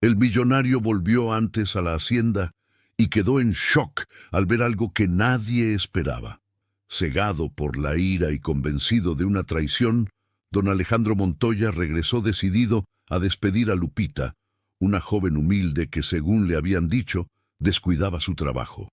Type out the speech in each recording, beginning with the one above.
El millonario volvió antes a la hacienda y quedó en shock al ver algo que nadie esperaba. Cegado por la ira y convencido de una traición, don Alejandro Montoya regresó decidido a despedir a Lupita, una joven humilde que, según le habían dicho, descuidaba su trabajo.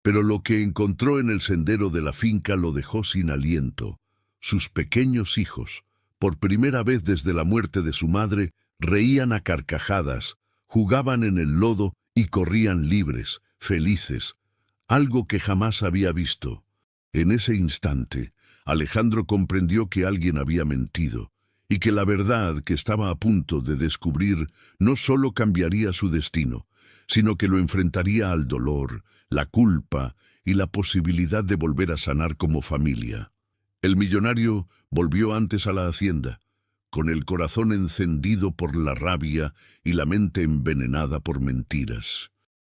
Pero lo que encontró en el sendero de la finca lo dejó sin aliento. Sus pequeños hijos, por primera vez desde la muerte de su madre, reían a carcajadas, jugaban en el lodo y corrían libres, felices, algo que jamás había visto. En ese instante, Alejandro comprendió que alguien había mentido, y que la verdad que estaba a punto de descubrir no solo cambiaría su destino, sino que lo enfrentaría al dolor, la culpa y la posibilidad de volver a sanar como familia. El millonario volvió antes a la hacienda, con el corazón encendido por la rabia y la mente envenenada por mentiras.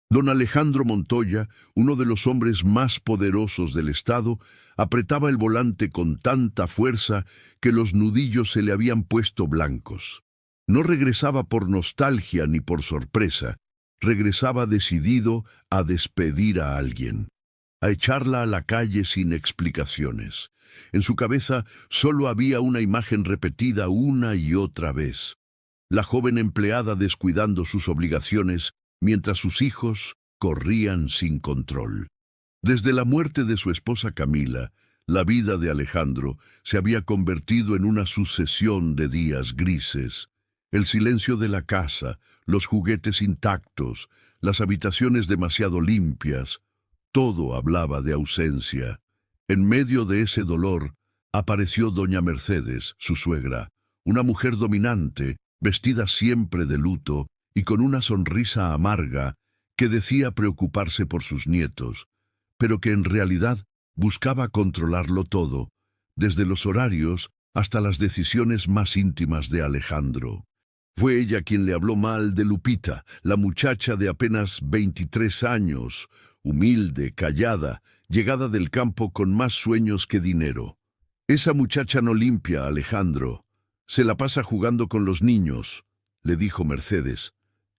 Don Alejandro Montoya, uno de los hombres más poderosos del estado, apretaba el volante con tanta fuerza que los nudillos se le habían puesto blancos. No regresaba por nostalgia ni por sorpresa, regresaba decidido a despedir a alguien, a echarla a la calle sin explicaciones. En su cabeza solo había una imagen repetida una y otra vez: la joven empleada descuidando sus obligaciones mientras sus hijos corrían sin control. Desde la muerte de su esposa Camila, la vida de Alejandro se había convertido en una sucesión de días grises. El silencio de la casa, los juguetes intactos, las habitaciones demasiado limpias, todo hablaba de ausencia. En medio de ese dolor apareció doña Mercedes, su suegra, una mujer dominante, vestida siempre de luto y con una sonrisa amarga que decía preocuparse por sus nietos, pero que en realidad buscaba controlarlo todo, desde los horarios hasta las decisiones más íntimas de Alejandro. Fue ella quien le habló mal de Lupita, la muchacha de apenas 23 años, humilde, callada, llegada del campo con más sueños que dinero. «Esa muchacha no limpia, Alejandro. Se la pasa jugando con los niños», le dijo Mercedes.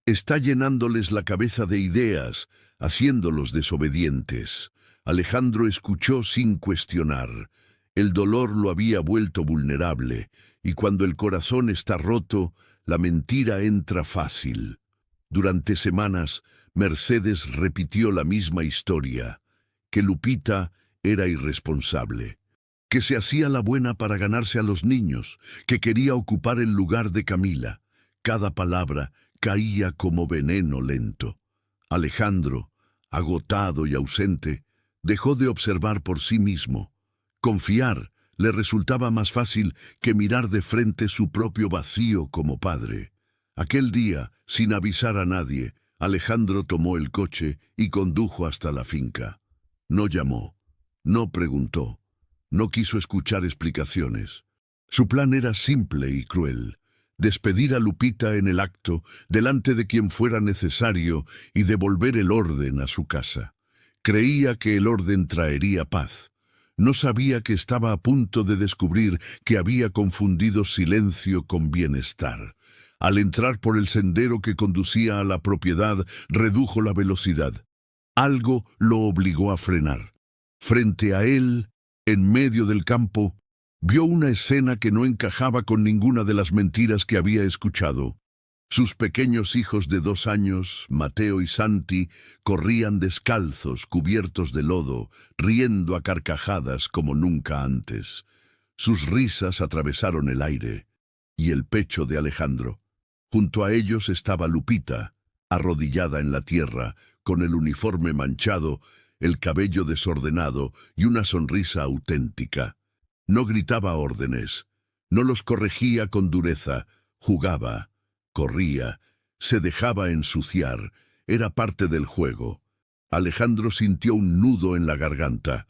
«Está llenándoles la cabeza de ideas, haciéndolos desobedientes». Alejandro escuchó sin cuestionar. El dolor lo había vuelto vulnerable, y cuando el corazón está roto, la mentira entra fácil. Durante semanas, Mercedes repitió la misma historia: que Lupita era irresponsable, que se hacía la buena para ganarse a los niños, que quería ocupar el lugar de Camila. Cada palabra caía como veneno lento. Alejandro, agotado y ausente, dejó de observar por sí mismo. Confiar le resultaba más fácil que mirar de frente su propio vacío como padre. Aquel día, sin avisar a nadie, Alejandro tomó el coche y condujo hasta la finca. No llamó, no preguntó, no quiso escuchar explicaciones. Su plan era simple y cruel: despedir a Lupita en el acto, delante de quien fuera necesario, y devolver el orden a su casa. Creía que el orden traería paz. No sabía que estaba a punto de descubrir que había confundido silencio con bienestar. Al entrar por el sendero que conducía a la propiedad, redujo la velocidad. Algo lo obligó a frenar. Frente a él, en medio del campo, vio una escena que no encajaba con ninguna de las mentiras que había escuchado. Sus pequeños hijos de 2 años, Mateo y Santi, corrían descalzos, cubiertos de lodo, riendo a carcajadas como nunca antes. Sus risas atravesaron el aire y el pecho de Alejandro. Junto a ellos estaba Lupita, arrodillada en la tierra, con el uniforme manchado, el cabello desordenado y una sonrisa auténtica. No gritaba órdenes, no los corregía con dureza, jugaba, corría, se dejaba ensuciar, era parte del juego. Alejandro sintió un nudo en la garganta.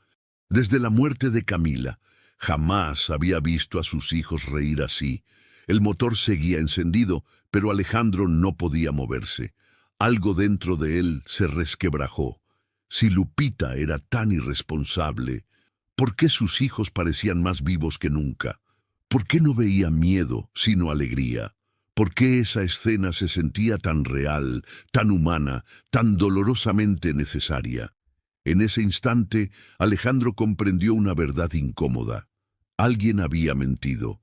Desde la muerte de Camila, jamás había visto a sus hijos reír así. El motor seguía encendido, pero Alejandro no podía moverse. Algo dentro de él se resquebrajó. Si Lupita era tan irresponsable, ¿por qué sus hijos parecían más vivos que nunca? ¿Por qué no veía miedo, sino alegría? ¿Por qué esa escena se sentía tan real, tan humana, tan dolorosamente necesaria? En ese instante, Alejandro comprendió una verdad incómoda. Alguien había mentido,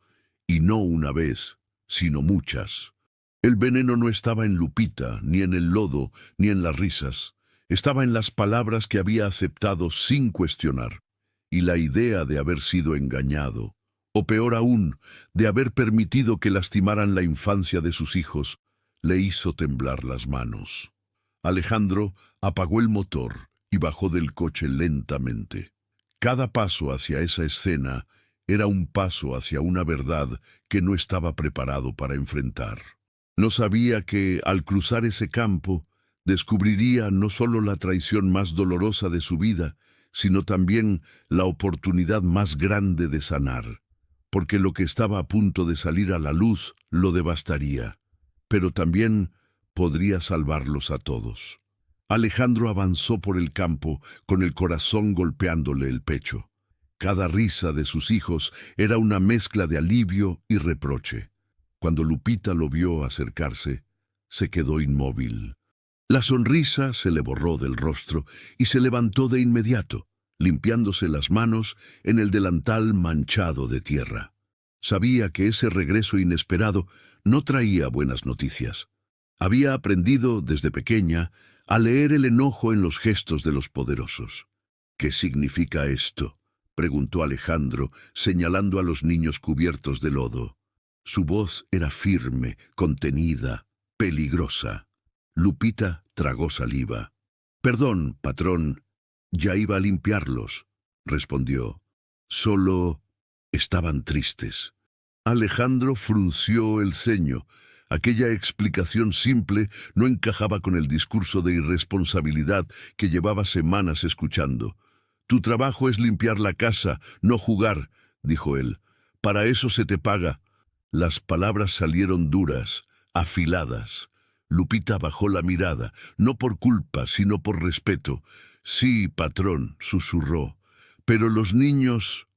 y no una vez, sino muchas. El veneno no estaba en Lupita, ni en el lodo, ni en las risas. Estaba en las palabras que había aceptado sin cuestionar, y la idea de haber sido engañado, o peor aún, de haber permitido que lastimaran la infancia de sus hijos, le hizo temblar las manos. Alejandro apagó el motor y bajó del coche lentamente. Cada paso hacia esa escena era un paso hacia una verdad que no estaba preparado para enfrentar. No sabía que, al cruzar ese campo, descubriría no solo la traición más dolorosa de su vida, sino también la oportunidad más grande de sanar, porque lo que estaba a punto de salir a la luz lo devastaría, pero también podría salvarlos a todos. Alejandro avanzó por el campo con el corazón golpeándole el pecho. Cada risa de sus hijos era una mezcla de alivio y reproche. Cuando Lupita lo vio acercarse, se quedó inmóvil. La sonrisa se le borró del rostro y se levantó de inmediato, limpiándose las manos en el delantal manchado de tierra. Sabía que ese regreso inesperado no traía buenas noticias. Había aprendido desde pequeña a leer el enojo en los gestos de los poderosos. ¿Qué significa esto?, preguntó Alejandro, señalando a los niños cubiertos de lodo. Su voz era firme, contenida, peligrosa. Lupita tragó saliva. «Perdón, patrón, ya iba a limpiarlos», respondió. «Solo estaban tristes». Alejandro frunció el ceño. Aquella explicación simple no encajaba con el discurso de irresponsabilidad que llevaba semanas escuchando. «Tu trabajo es limpiar la casa, no jugar», dijo él. «Para eso se te paga». Las palabras salieron duras, afiladas. Lupita bajó la mirada, no por culpa, sino por respeto. «Sí, patrón», susurró. «Pero los niños...»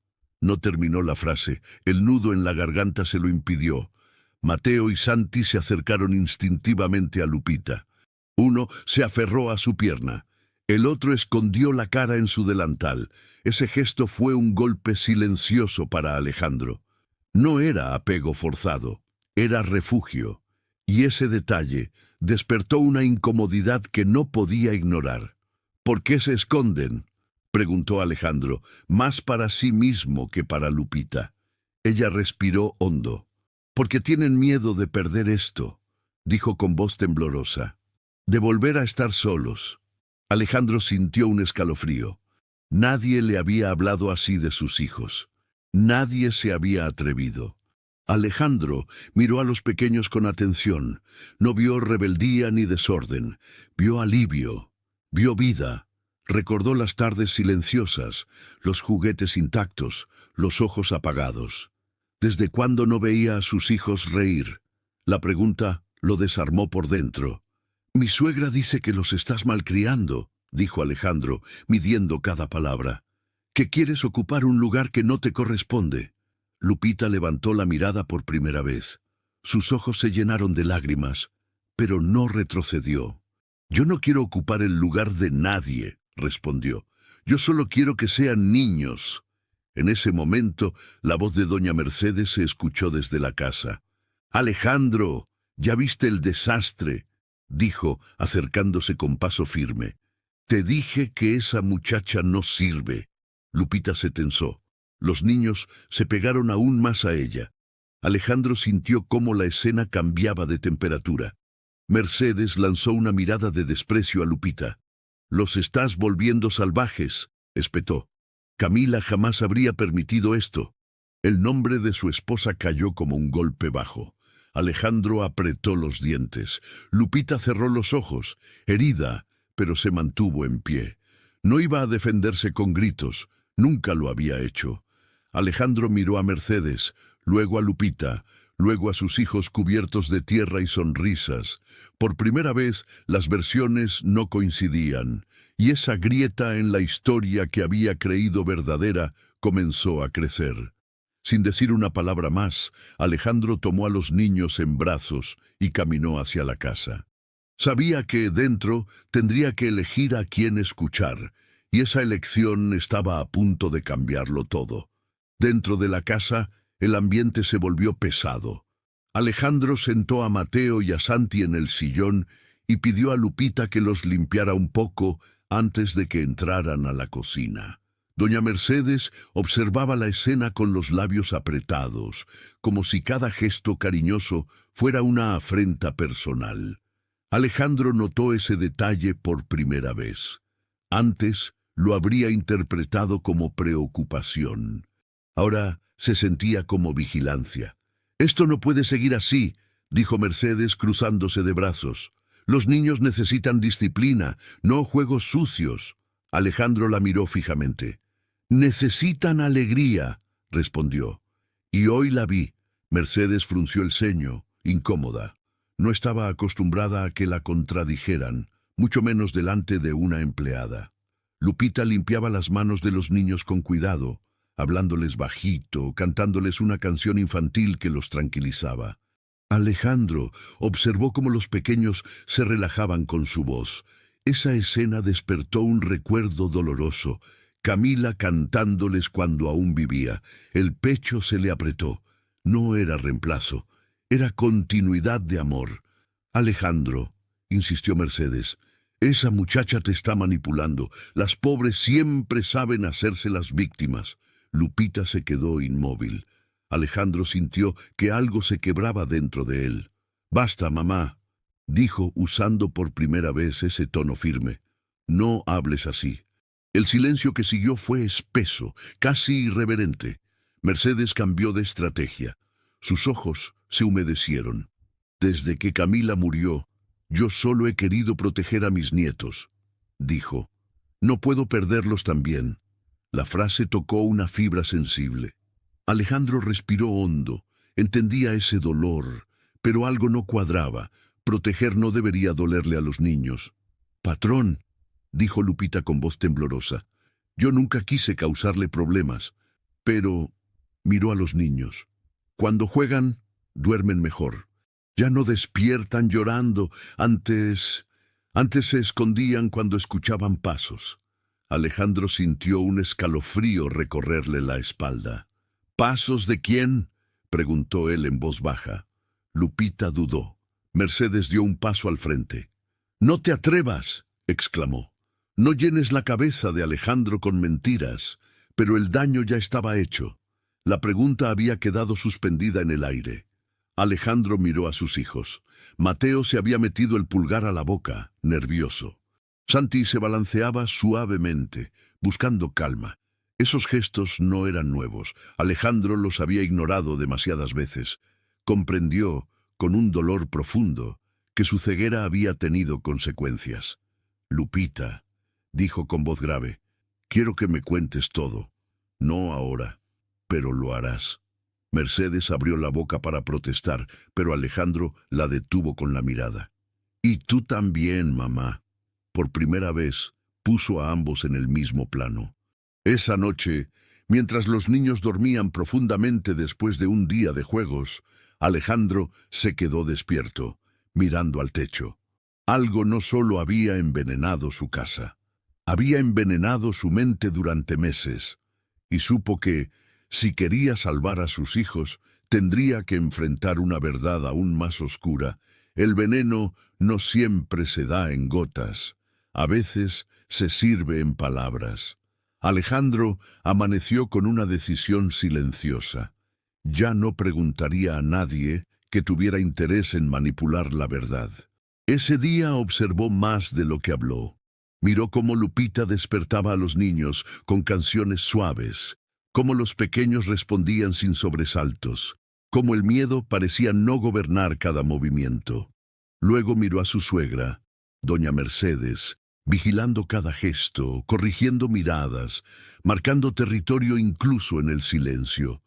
No terminó la frase. El nudo en la garganta se lo impidió. Mateo y Santi se acercaron instintivamente a Lupita. Uno se aferró a su pierna. El otro escondió la cara en su delantal. Ese gesto fue un golpe silencioso para Alejandro. No era apego forzado, era refugio. Y ese detalle despertó una incomodidad que no podía ignorar. «¿Por qué se esconden?», preguntó Alejandro, más para sí mismo que para Lupita. Ella respiró hondo. «Porque tienen miedo de perder esto», dijo con voz temblorosa. «De volver a estar solos». Alejandro sintió un escalofrío. Nadie le había hablado así de sus hijos. Nadie se había atrevido. Alejandro miró a los pequeños con atención. No vio rebeldía ni desorden. Vio alivio. Vio vida. Recordó las tardes silenciosas, los juguetes intactos, los ojos apagados. ¿Desde cuándo no veía a sus hijos reír? La pregunta lo desarmó por dentro. «Mi suegra dice que los estás malcriando», dijo Alejandro, midiendo cada palabra. «Que quieres ocupar un lugar que no te corresponde». Lupita levantó la mirada por primera vez. Sus ojos se llenaron de lágrimas, pero no retrocedió. «Yo no quiero ocupar el lugar de nadie», respondió. «Yo solo quiero que sean niños». En ese momento, la voz de doña Mercedes se escuchó desde la casa. «Alejandro, ¿ya viste el desastre?», dijo, acercándose con paso firme. «Te dije que esa muchacha no sirve». Lupita se tensó. Los niños se pegaron aún más a ella. Alejandro sintió cómo la escena cambiaba de temperatura. Mercedes lanzó una mirada de desprecio a Lupita. «Los estás volviendo salvajes», espetó. Camila jamás habría permitido esto. El nombre de su esposa cayó como un golpe bajo. Alejandro apretó los dientes. Lupita cerró los ojos, herida, pero se mantuvo en pie. No iba a defenderse con gritos. Nunca lo había hecho. Alejandro miró a Mercedes, luego a Lupita, luego a sus hijos cubiertos de tierra y sonrisas. Por primera vez, las versiones no coincidían, y esa grieta en la historia que había creído verdadera comenzó a crecer. Sin decir una palabra más, Alejandro tomó a los niños en brazos y caminó hacia la casa. Sabía que dentro tendría que elegir a quién escuchar, y esa elección estaba a punto de cambiarlo todo. Dentro de la casa, el ambiente se volvió pesado. Alejandro sentó a Mateo y a Santi en el sillón y pidió a Lupita que los limpiara un poco antes de que entraran a la cocina. Doña Mercedes observaba la escena con los labios apretados, como si cada gesto cariñoso fuera una afrenta personal. Alejandro notó ese detalle por primera vez. Antes lo habría interpretado como preocupación. Ahora se sentía como vigilancia. «Esto no puede seguir así», dijo Mercedes cruzándose de brazos. «Los niños necesitan disciplina, no juegos sucios». Alejandro la miró fijamente. «Necesitan alegría», respondió. «Y hoy la vi». Mercedes frunció el ceño, incómoda. No estaba acostumbrada a que la contradijeran, mucho menos delante de una empleada. Lupita limpiaba las manos de los niños con cuidado, hablándoles bajito, cantándoles una canción infantil que los tranquilizaba. Alejandro observó cómo los pequeños se relajaban con su voz. Esa escena despertó un recuerdo doloroso. Camila cantándoles cuando aún vivía. El pecho se le apretó. No era reemplazo, era continuidad de amor. «Alejandro», insistió Mercedes, «esa muchacha te está manipulando. Las pobres siempre saben hacerse las víctimas». Lupita se quedó inmóvil. Alejandro sintió que algo se quebraba dentro de él. «Basta, mamá», dijo usando por primera vez ese tono firme. «No hables así». El silencio que siguió fue espeso, casi irreverente. Mercedes cambió de estrategia. Sus ojos se humedecieron. «Desde que Camila murió, yo solo he querido proteger a mis nietos», dijo. «No puedo perderlos también». La frase tocó una fibra sensible. Alejandro respiró hondo. Entendía ese dolor, pero algo no cuadraba. Proteger no debería dolerle a los niños. «Patrón», dijo Lupita con voz temblorosa, «yo nunca quise causarle problemas, pero...» Miró a los niños. «Cuando juegan, duermen mejor. Ya no despiertan llorando. Antes se escondían cuando escuchaban pasos». Alejandro sintió un escalofrío recorrerle la espalda. «¿Pasos de quién?», preguntó él en voz baja. Lupita dudó. Mercedes dio un paso al frente. «No te atrevas», exclamó. «No llenes la cabeza de Alejandro con mentiras». Pero el daño ya estaba hecho. La pregunta había quedado suspendida en el aire. Alejandro miró a sus hijos. Mateo se había metido el pulgar a la boca, nervioso. Santi se balanceaba suavemente, buscando calma. Esos gestos no eran nuevos. Alejandro los había ignorado demasiadas veces. Comprendió, con un dolor profundo, que su ceguera había tenido consecuencias. «Lupita», dijo con voz grave, «quiero que me cuentes todo. No ahora, pero lo harás». Mercedes abrió la boca para protestar, pero Alejandro la detuvo con la mirada. «Y tú también, mamá». Por primera vez, puso a ambos en el mismo plano. Esa noche, mientras los niños dormían profundamente después de un día de juegos, Alejandro se quedó despierto, mirando al techo. Algo no solo había envenenado su casa, había envenenado su mente durante meses, y supo que, si quería salvar a sus hijos, tendría que enfrentar una verdad aún más oscura. El veneno no siempre se da en gotas. A veces se sirve en palabras. Alejandro amaneció con una decisión silenciosa. Ya no preguntaría a nadie que tuviera interés en manipular la verdad. Ese día observó más de lo que habló. Miró cómo Lupita despertaba a los niños con canciones suaves, cómo los pequeños respondían sin sobresaltos, cómo el miedo parecía no gobernar cada movimiento. Luego miró a su suegra, doña Mercedes, vigilando cada gesto, corrigiendo miradas, marcando territorio incluso en el silencio.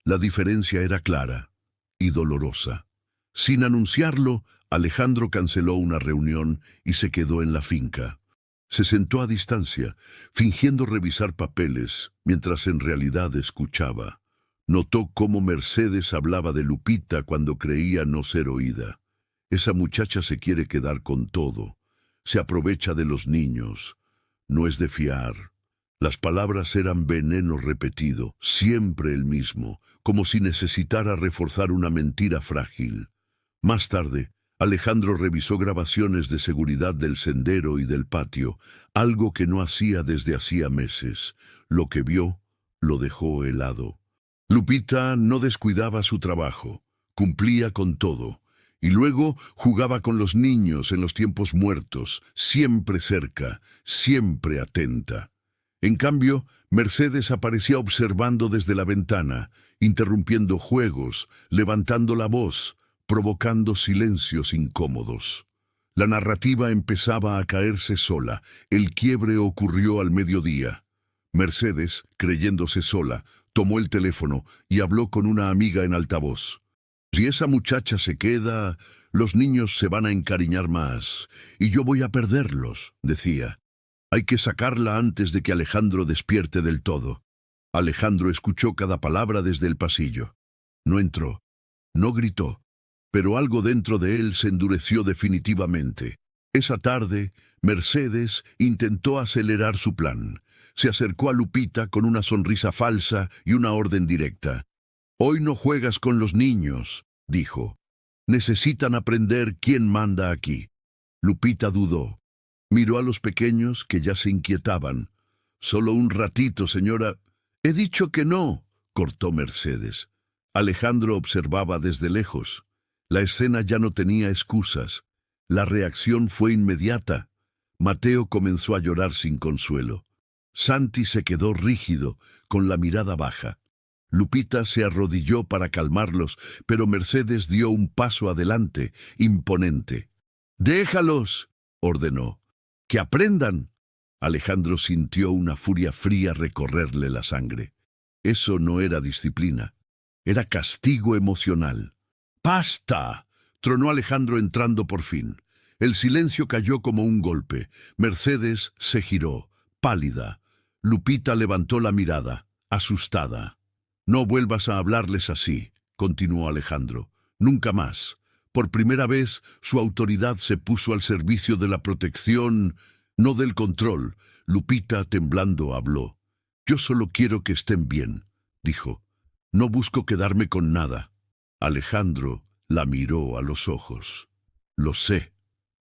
La diferencia era clara y dolorosa. Sin anunciarlo, Alejandro canceló una reunión y se quedó en la finca. Se sentó a distancia, fingiendo revisar papeles, mientras en realidad escuchaba. Notó cómo Mercedes hablaba de Lupita cuando creía no ser oída. Esa muchacha se quiere quedar con todo. Se aprovecha de los niños. No es de fiar. Las palabras eran veneno repetido, siempre el mismo, como si necesitara reforzar una mentira frágil. Más tarde, Alejandro revisó grabaciones de seguridad del sendero y del patio, algo que no hacía desde hacía meses. Lo que vio lo dejó helado. Lupita no descuidaba su trabajo, cumplía con todo, y luego jugaba con los niños en los tiempos muertos, siempre cerca, siempre atenta. En cambio, Mercedes aparecía observando desde la ventana, interrumpiendo juegos, levantando la voz, provocando silencios incómodos. La narrativa empezaba a caerse sola. El quiebre ocurrió al mediodía. Mercedes, creyéndose sola, tomó el teléfono y habló con una amiga en altavoz. Si esa muchacha se queda, los niños se van a encariñar más, y yo voy a perderlos, decía. Hay que sacarla antes de que Alejandro despierte del todo. Alejandro escuchó cada palabra desde el pasillo. No entró, no gritó, pero algo dentro de él se endureció definitivamente. Esa tarde, Mercedes intentó acelerar su plan. Se acercó a Lupita con una sonrisa falsa y una orden directa. «Hoy no juegas con los niños», dijo. «Necesitan aprender quién manda aquí». Lupita dudó. Miró a los pequeños que ya se inquietaban. «Solo un ratito, señora». «He dicho que no», cortó Mercedes. Alejandro observaba desde lejos. La escena ya no tenía excusas. La reacción fue inmediata. Mateo comenzó a llorar sin consuelo. Santi se quedó rígido, con la mirada baja. Lupita se arrodilló para calmarlos, pero Mercedes dio un paso adelante, imponente. «Déjalos», ordenó. «Que aprendan». Alejandro sintió una furia fría recorrerle la sangre. Eso no era disciplina, era castigo emocional. «¡Basta!», tronó Alejandro entrando por fin. El silencio cayó como un golpe. Mercedes se giró, pálida. Lupita levantó la mirada, asustada. «No vuelvas a hablarles así», continuó Alejandro. «Nunca más». Por primera vez, su autoridad se puso al servicio de la protección, no del control. Lupita, temblando, habló. «Yo solo quiero que estén bien», dijo. «No busco quedarme con nada». Alejandro la miró a los ojos. «Lo sé»,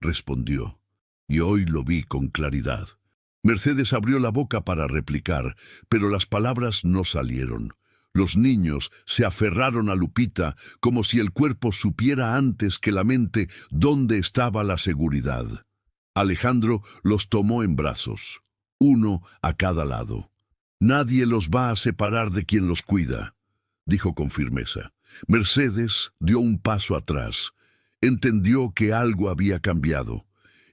respondió, y hoy lo vi con claridad. Mercedes abrió la boca para replicar, pero las palabras no salieron. Los niños se aferraron a Lupita como si el cuerpo supiera antes que la mente dónde estaba la seguridad. Alejandro los tomó en brazos, uno a cada lado. «Nadie los va a separar de quien los cuida», dijo con firmeza. Mercedes dio un paso atrás. Entendió que algo había cambiado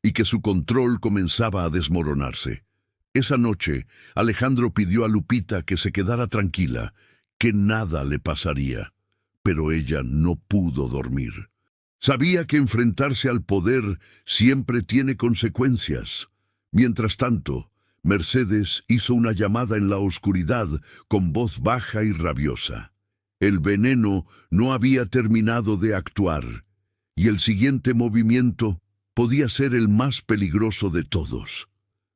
y que su control comenzaba a desmoronarse. Esa noche, Alejandro pidió a Lupita que se quedara tranquila, que nada le pasaría, pero ella no pudo dormir. Sabía que enfrentarse al poder siempre tiene consecuencias. Mientras tanto, Mercedes hizo una llamada en la oscuridad con voz baja y rabiosa. El veneno no había terminado de actuar, y el siguiente movimiento podía ser el más peligroso de todos.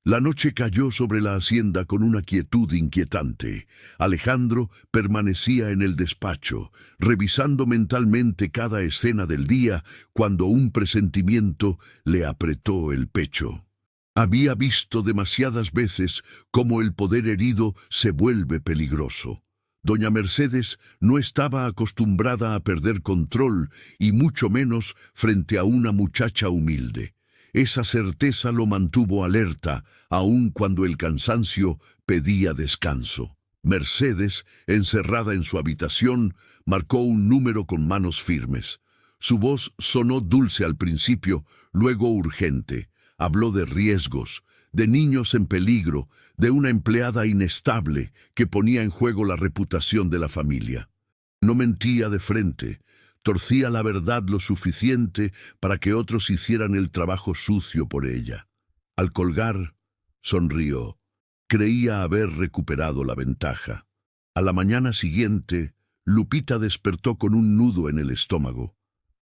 La noche cayó sobre la hacienda con una quietud inquietante. Alejandro permanecía en el despacho, revisando mentalmente cada escena del día, cuando un presentimiento le apretó el pecho. Había visto demasiadas veces cómo el poder herido se vuelve peligroso. Doña Mercedes no estaba acostumbrada a perder control, y mucho menos frente a una muchacha humilde. Esa certeza lo mantuvo alerta, aun cuando el cansancio pedía descanso. Mercedes, encerrada en su habitación, marcó un número con manos firmes. Su voz sonó dulce al principio, luego urgente. Habló de riesgos, de niños en peligro, de una empleada inestable que ponía en juego la reputación de la familia. No mentía de frente, torcía la verdad lo suficiente para que otros hicieran el trabajo sucio por ella. Al colgar, sonrió. Creía haber recuperado la ventaja. A la mañana siguiente, Lupita despertó con un nudo en el estómago.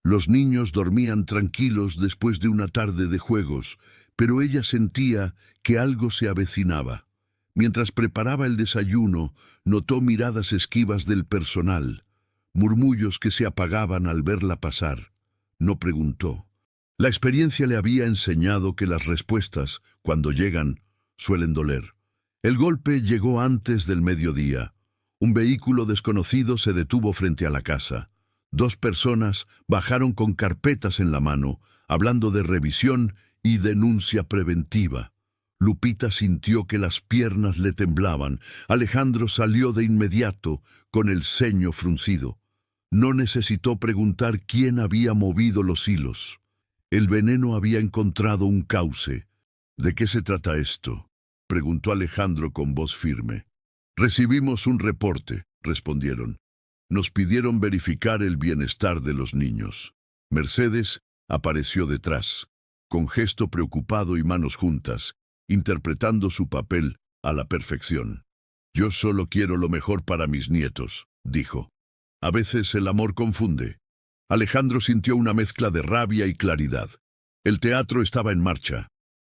Los niños dormían tranquilos después de una tarde de juegos, pero ella sentía que algo se avecinaba. Mientras preparaba el desayuno, notó miradas esquivas del personal, murmullos que se apagaban al verla pasar. No preguntó. La experiencia le había enseñado que las respuestas, cuando llegan, suelen doler. El golpe llegó antes del mediodía. Un vehículo desconocido se detuvo frente a la casa. 2 personas bajaron con carpetas en la mano, hablando de revisión y denuncia preventiva. Lupita sintió que las piernas le temblaban. Alejandro salió de inmediato, con el ceño fruncido. No necesitó preguntar quién había movido los hilos. El veneno había encontrado un cauce. ¿De qué se trata esto?, preguntó Alejandro con voz firme. Recibimos un reporte, respondieron. Nos pidieron verificar el bienestar de los niños. Mercedes apareció detrás, con gesto preocupado y manos juntas, interpretando su papel a la perfección. Yo solo quiero lo mejor para mis nietos, dijo. A veces el amor confunde. Alejandro sintió una mezcla de rabia y claridad. El teatro estaba en marcha.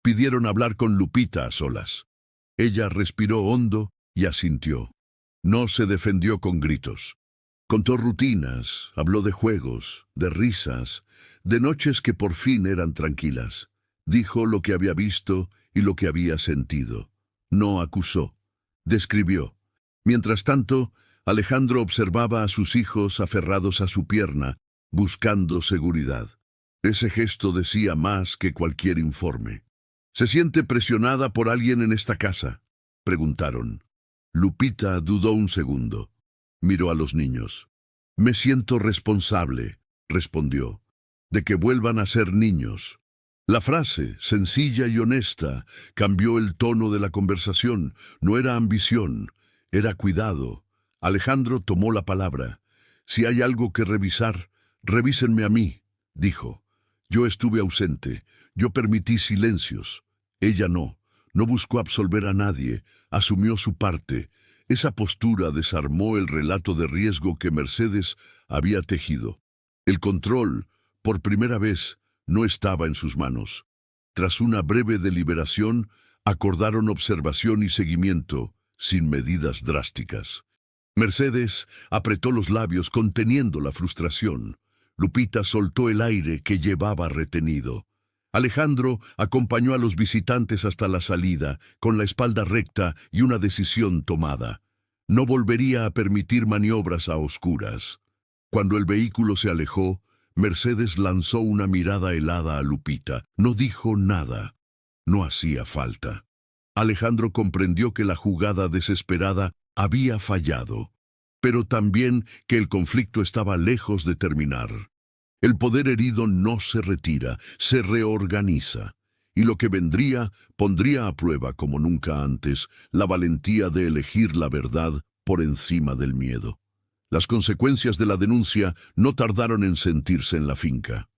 Pidieron hablar con Lupita a solas. Ella respiró hondo y asintió. No se defendió con gritos. Contó rutinas, habló de juegos, de risas, de noches que por fin eran tranquilas. Dijo lo que había visto y lo que había sentido. No acusó. Describió. Mientras tanto, Alejandro observaba a sus hijos aferrados a su pierna, buscando seguridad. Ese gesto decía más que cualquier informe. ¿Se siente presionada por alguien en esta casa?, preguntaron. Lupita dudó un segundo. Miró a los niños. Me siento responsable, respondió, de que vuelvan a ser niños. La frase, sencilla y honesta, cambió el tono de la conversación. No era ambición, era cuidado. Alejandro tomó la palabra. Si hay algo que revisar, revísenme a mí, dijo. Yo estuve ausente, yo permití silencios. Ella no buscó absolver a nadie, asumió su parte. Esa postura desarmó el relato de riesgo que Mercedes había tejido. El control, por primera vez, no estaba en sus manos. Tras una breve deliberación, acordaron observación y seguimiento, sin medidas drásticas. Mercedes apretó los labios conteniendo la frustración. Lupita soltó el aire que llevaba retenido. Alejandro acompañó a los visitantes hasta la salida, con la espalda recta y una decisión tomada. No volvería a permitir maniobras a oscuras. Cuando el vehículo se alejó, Mercedes lanzó una mirada helada a Lupita. No dijo nada. No hacía falta. Alejandro comprendió que la jugada desesperada había fallado, pero también que el conflicto estaba lejos de terminar. El poder herido no se retira, se reorganiza, y lo que vendría pondría a prueba como nunca antes la valentía de elegir la verdad por encima del miedo. Las consecuencias de la denuncia no tardaron en sentirse en la finca.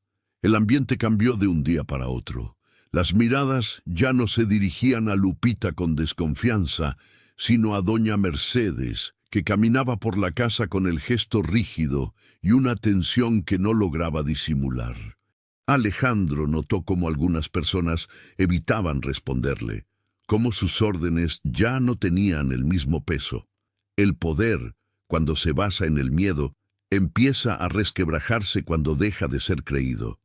El ambiente cambió de un día para otro. Las miradas ya no se dirigían a Lupita con desconfianza, sino a doña Mercedes, que caminaba por la casa con el gesto rígido y una tensión que no lograba disimular. Alejandro notó cómo algunas personas evitaban responderle, cómo sus órdenes ya no tenían el mismo peso. El poder, cuando se basa en el miedo, empieza a resquebrajarse cuando deja de ser creído.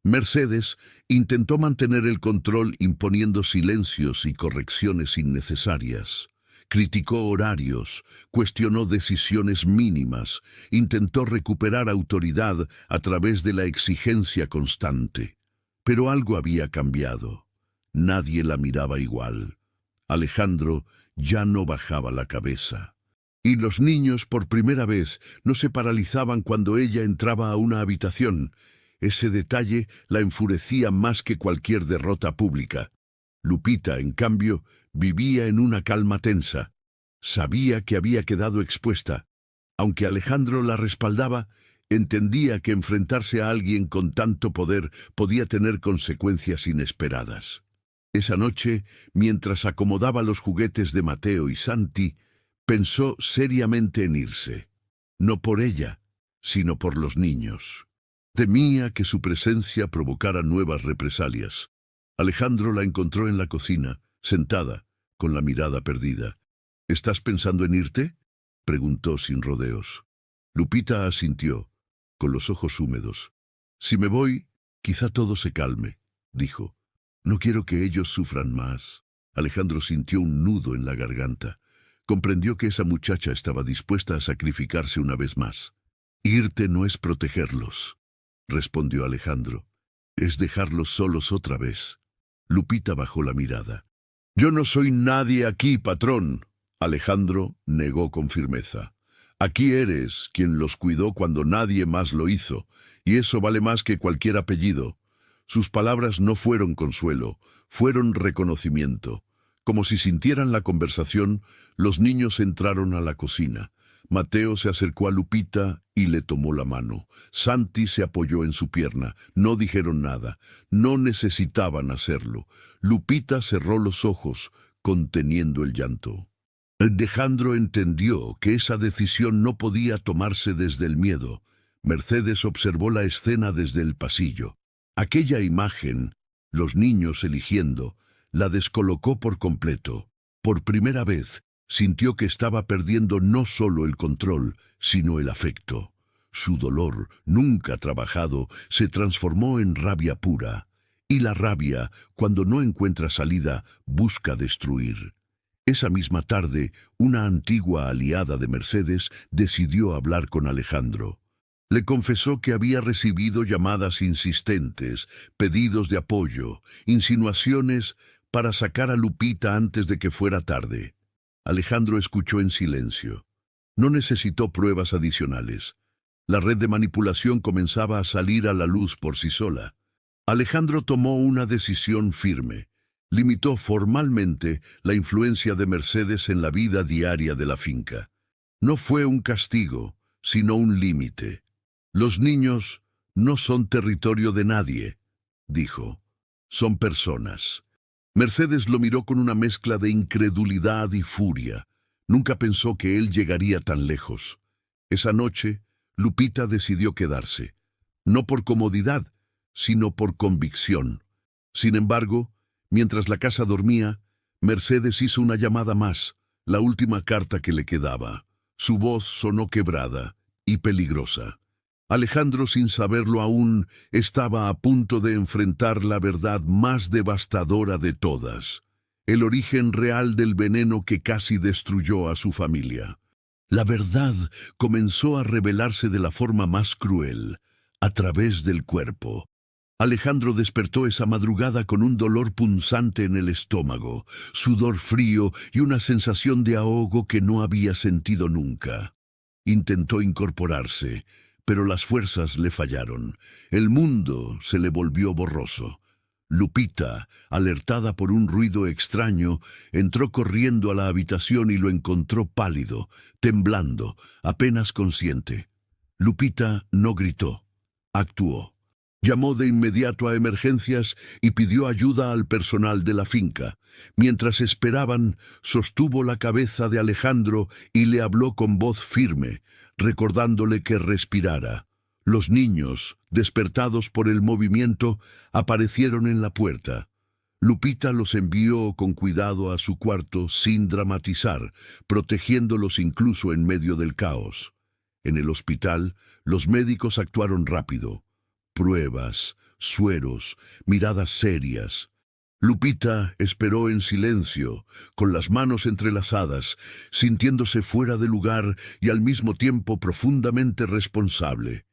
Mercedes intentó mantener el control imponiendo silencios y correcciones innecesarias. Criticó horarios, cuestionó decisiones mínimas, intentó recuperar autoridad a través de la exigencia constante. Pero algo había cambiado. Nadie la miraba igual. Alejandro ya no bajaba la cabeza. Y los niños por primera vez no se paralizaban cuando ella entraba a una habitación. Ese detalle la enfurecía más que cualquier derrota pública. Lupita, en cambio, vivía en una calma tensa. Sabía que había quedado expuesta. Aunque Alejandro la respaldaba, entendía que enfrentarse a alguien con tanto poder podía tener consecuencias inesperadas. Esa noche, mientras acomodaba los juguetes de Mateo y Santi, pensó seriamente en irse. no por ella, sino por los niños. Temía que su presencia provocara nuevas represalias. Alejandro la encontró en la cocina, sentada, con la mirada perdida. ¿Estás pensando en irte?, preguntó sin rodeos. Lupita asintió, con los ojos húmedos. Si me voy, quizá todo se calme, dijo. No quiero que ellos sufran más. Alejandro sintió un nudo en la garganta. Comprendió que esa muchacha estaba dispuesta a sacrificarse una vez más. Irte no es protegerlos, respondió Alejandro. Es dejarlos solos otra vez. Lupita bajó la mirada. Yo no soy nadie aquí, patrón. Alejandro negó con firmeza. Aquí eres quien los cuidó cuando nadie más lo hizo, y eso vale más que cualquier apellido. Sus palabras no fueron consuelo, fueron reconocimiento. Como si sintieran la conversación, los niños entraron a la cocina. Mateo se acercó a Lupita y le tomó la mano. Santi se apoyó en su pierna. No dijeron nada. No necesitaban hacerlo. Lupita cerró los ojos, conteniendo el llanto. Alejandro entendió que esa decisión no podía tomarse desde el miedo. Mercedes observó la escena desde el pasillo. Aquella imagen, los niños eligiendo, la descolocó por completo. Por primera vez, sintió que estaba perdiendo no solo el control, sino el afecto. Su dolor, nunca trabajado, se transformó en rabia pura. Y la rabia, cuando no encuentra salida, busca destruir. Esa misma tarde, una antigua aliada de Mercedes decidió hablar con Alejandro. Le confesó que había recibido llamadas insistentes, pedidos de apoyo, insinuaciones para sacar a Lupita antes de que fuera tarde. Alejandro escuchó en silencio. No necesitó pruebas adicionales. La red de manipulación comenzaba a salir a la luz por sí sola. Alejandro tomó una decisión firme. Limitó formalmente la influencia de Mercedes en la vida diaria de la finca. No fue un castigo, sino un límite. Los niños no son territorio de nadie, dijo. Son personas. Mercedes lo miró con una mezcla de incredulidad y furia. Nunca pensó que él llegaría tan lejos. Esa noche, Lupita decidió quedarse. No por comodidad, sino por convicción. Sin embargo, mientras la casa dormía, Mercedes hizo una llamada más, la última carta que le quedaba. Su voz sonó quebrada y peligrosa. Alejandro, sin saberlo aún, estaba a punto de enfrentar la verdad más devastadora de todas, el origen real del veneno que casi destruyó a su familia. La verdad comenzó a revelarse de la forma más cruel, a través del cuerpo. Alejandro despertó esa madrugada con un dolor punzante en el estómago, sudor frío y una sensación de ahogo que no había sentido nunca. Intentó incorporarse, pero las fuerzas le fallaron. El mundo se le volvió borroso. Lupita, alertada por un ruido extraño, entró corriendo a la habitación y lo encontró pálido, temblando, apenas consciente. Lupita no gritó, actuó. Llamó de inmediato a emergencias y pidió ayuda al personal de la finca. Mientras esperaban, sostuvo la cabeza de Alejandro y le habló con voz firme, recordándole que respirara. Los niños, despertados por el movimiento, aparecieron en la puerta. Lupita los envió con cuidado a su cuarto sin dramatizar, protegiéndolos incluso en medio del caos. En el hospital, los médicos actuaron rápido. Pruebas, sueros, miradas serias. Lupita esperó en silencio, con las manos entrelazadas, sintiéndose fuera de lugar y al mismo tiempo profundamente responsable.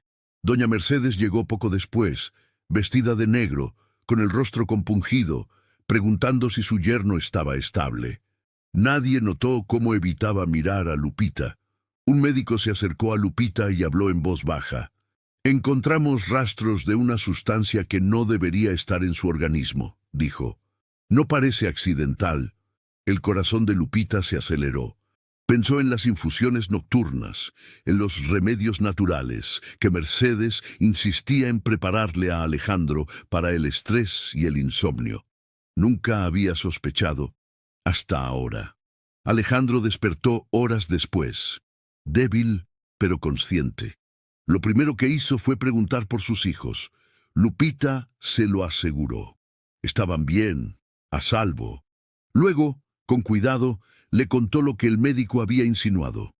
Doña Mercedes llegó poco después, vestida de negro, con el rostro compungido, preguntando si su yerno estaba estable. Nadie notó cómo evitaba mirar a Lupita. Un médico se acercó a Lupita y habló en voz baja. Encontramos rastros de una sustancia que no debería estar en su organismo, dijo. No parece accidental. El corazón de Lupita se aceleró. Pensó en las infusiones nocturnas, en los remedios naturales que Mercedes insistía en prepararle a Alejandro para el estrés y el insomnio. Nunca había sospechado, hasta ahora. Alejandro despertó horas después, débil, pero consciente. Lo primero que hizo fue preguntar por sus hijos. Lupita se lo aseguró. Estaban bien, a salvo. Luego, con cuidado, le contó lo que el médico había insinuado.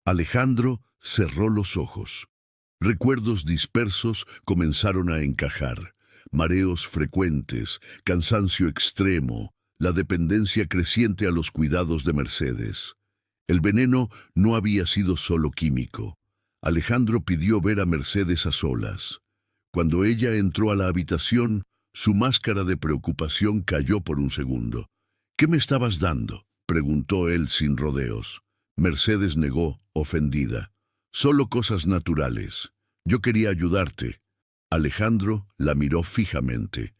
Alejandro cerró los ojos. Recuerdos dispersos comenzaron a encajar. Mareos frecuentes, cansancio extremo, la dependencia creciente a los cuidados de Mercedes. El veneno no había sido solo químico. Alejandro pidió ver a Mercedes a solas. Cuando ella entró a la habitación, su máscara de preocupación cayó por un segundo. «¿Qué me estabas dando?», preguntó él sin rodeos. Mercedes negó, ofendida. «Solo cosas naturales. Yo quería ayudarte». Alejandro la miró fijamente.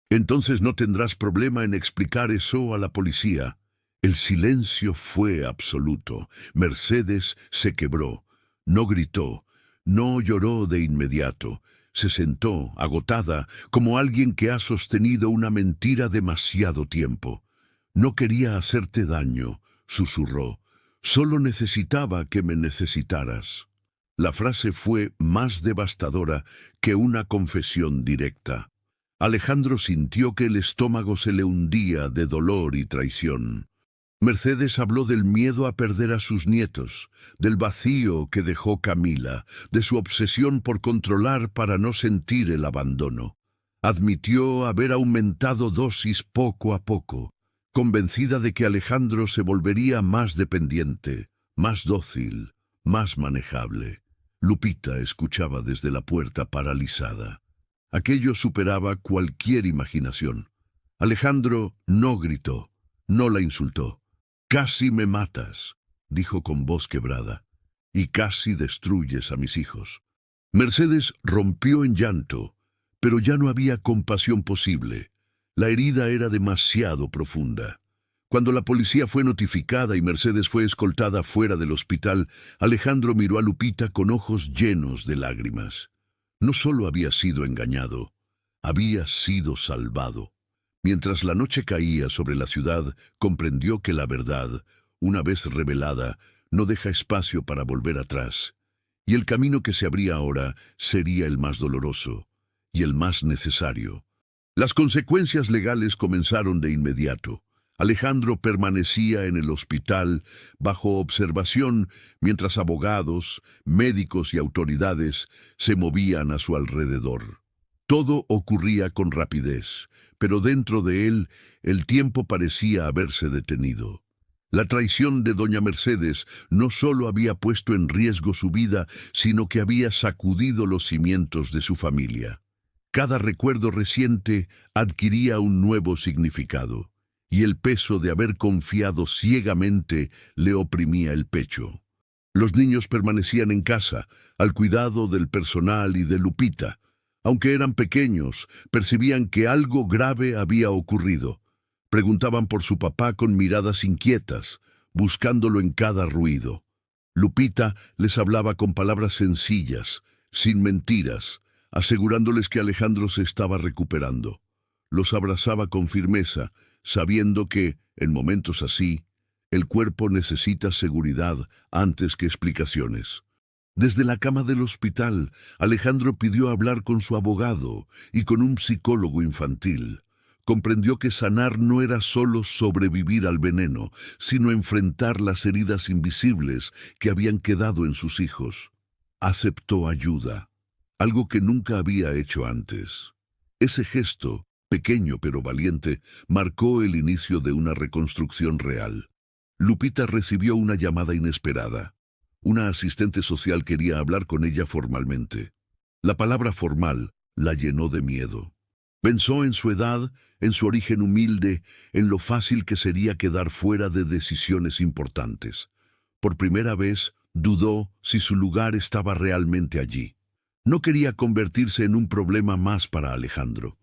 «Entonces no tendrás problema en explicar eso a la policía». El silencio fue absoluto. Mercedes se quebró. No gritó, no lloró de inmediato. Se sentó, agotada, como alguien que ha sostenido una mentira demasiado tiempo. «No quería hacerte daño», susurró. «Solo necesitaba que me necesitaras». La frase fue más devastadora que una confesión directa. Alejandro sintió que el estómago se le hundía de dolor y traición. Mercedes habló del miedo a perder a sus nietos, del vacío que dejó Camila, de su obsesión por controlar para no sentir el abandono. Admitió haber aumentado dosis poco a poco, convencida de que Alejandro se volvería más dependiente, más dócil, más manejable. Lupita escuchaba desde la puerta paralizada. Aquello superaba cualquier imaginación. Alejandro no gritó, no la insultó. «Casi me matas», dijo con voz quebrada, «y casi destruyes a mis hijos». Mercedes rompió en llanto, pero ya no había compasión posible. La herida era demasiado profunda. Cuando la policía fue notificada y Mercedes fue escoltada fuera del hospital, Alejandro miró a Lupita con ojos llenos de lágrimas. No solo había sido engañado, había sido salvado. Mientras la noche caía sobre la ciudad, comprendió que la verdad, una vez revelada, no deja espacio para volver atrás. Y el camino que se abría ahora sería el más doloroso y el más necesario. Las consecuencias legales comenzaron de inmediato. Alejandro permanecía en el hospital bajo observación mientras abogados, médicos y autoridades se movían a su alrededor. Todo ocurría con rapidez, pero dentro de él el tiempo parecía haberse detenido. La traición de doña Mercedes no solo había puesto en riesgo su vida, sino que había sacudido los cimientos de su familia. Cada recuerdo reciente adquiría un nuevo significado, y el peso de haber confiado ciegamente le oprimía el pecho. Los niños permanecían en casa, al cuidado del personal y de Lupita. Aunque eran pequeños, percibían que algo grave había ocurrido. Preguntaban por su papá con miradas inquietas, buscándolo en cada ruido. Lupita les hablaba con palabras sencillas, sin mentiras, asegurándoles que Alejandro se estaba recuperando. Los abrazaba con firmeza, sabiendo que, en momentos así, el cuerpo necesita seguridad antes que explicaciones. Desde la cama del hospital, Alejandro pidió hablar con su abogado y con un psicólogo infantil. Comprendió que sanar no era solo sobrevivir al veneno, sino enfrentar las heridas invisibles que habían quedado en sus hijos. Aceptó ayuda, algo que nunca había hecho antes. Ese gesto, pequeño pero valiente, marcó el inicio de una reconstrucción real. Lupita recibió una llamada inesperada. Una asistente social quería hablar con ella formalmente. La palabra formal la llenó de miedo. Pensó en su edad, en su origen humilde, en lo fácil que sería quedar fuera de decisiones importantes. Por primera vez, dudó si su lugar estaba realmente allí. No quería convertirse en un problema más para Alejandro.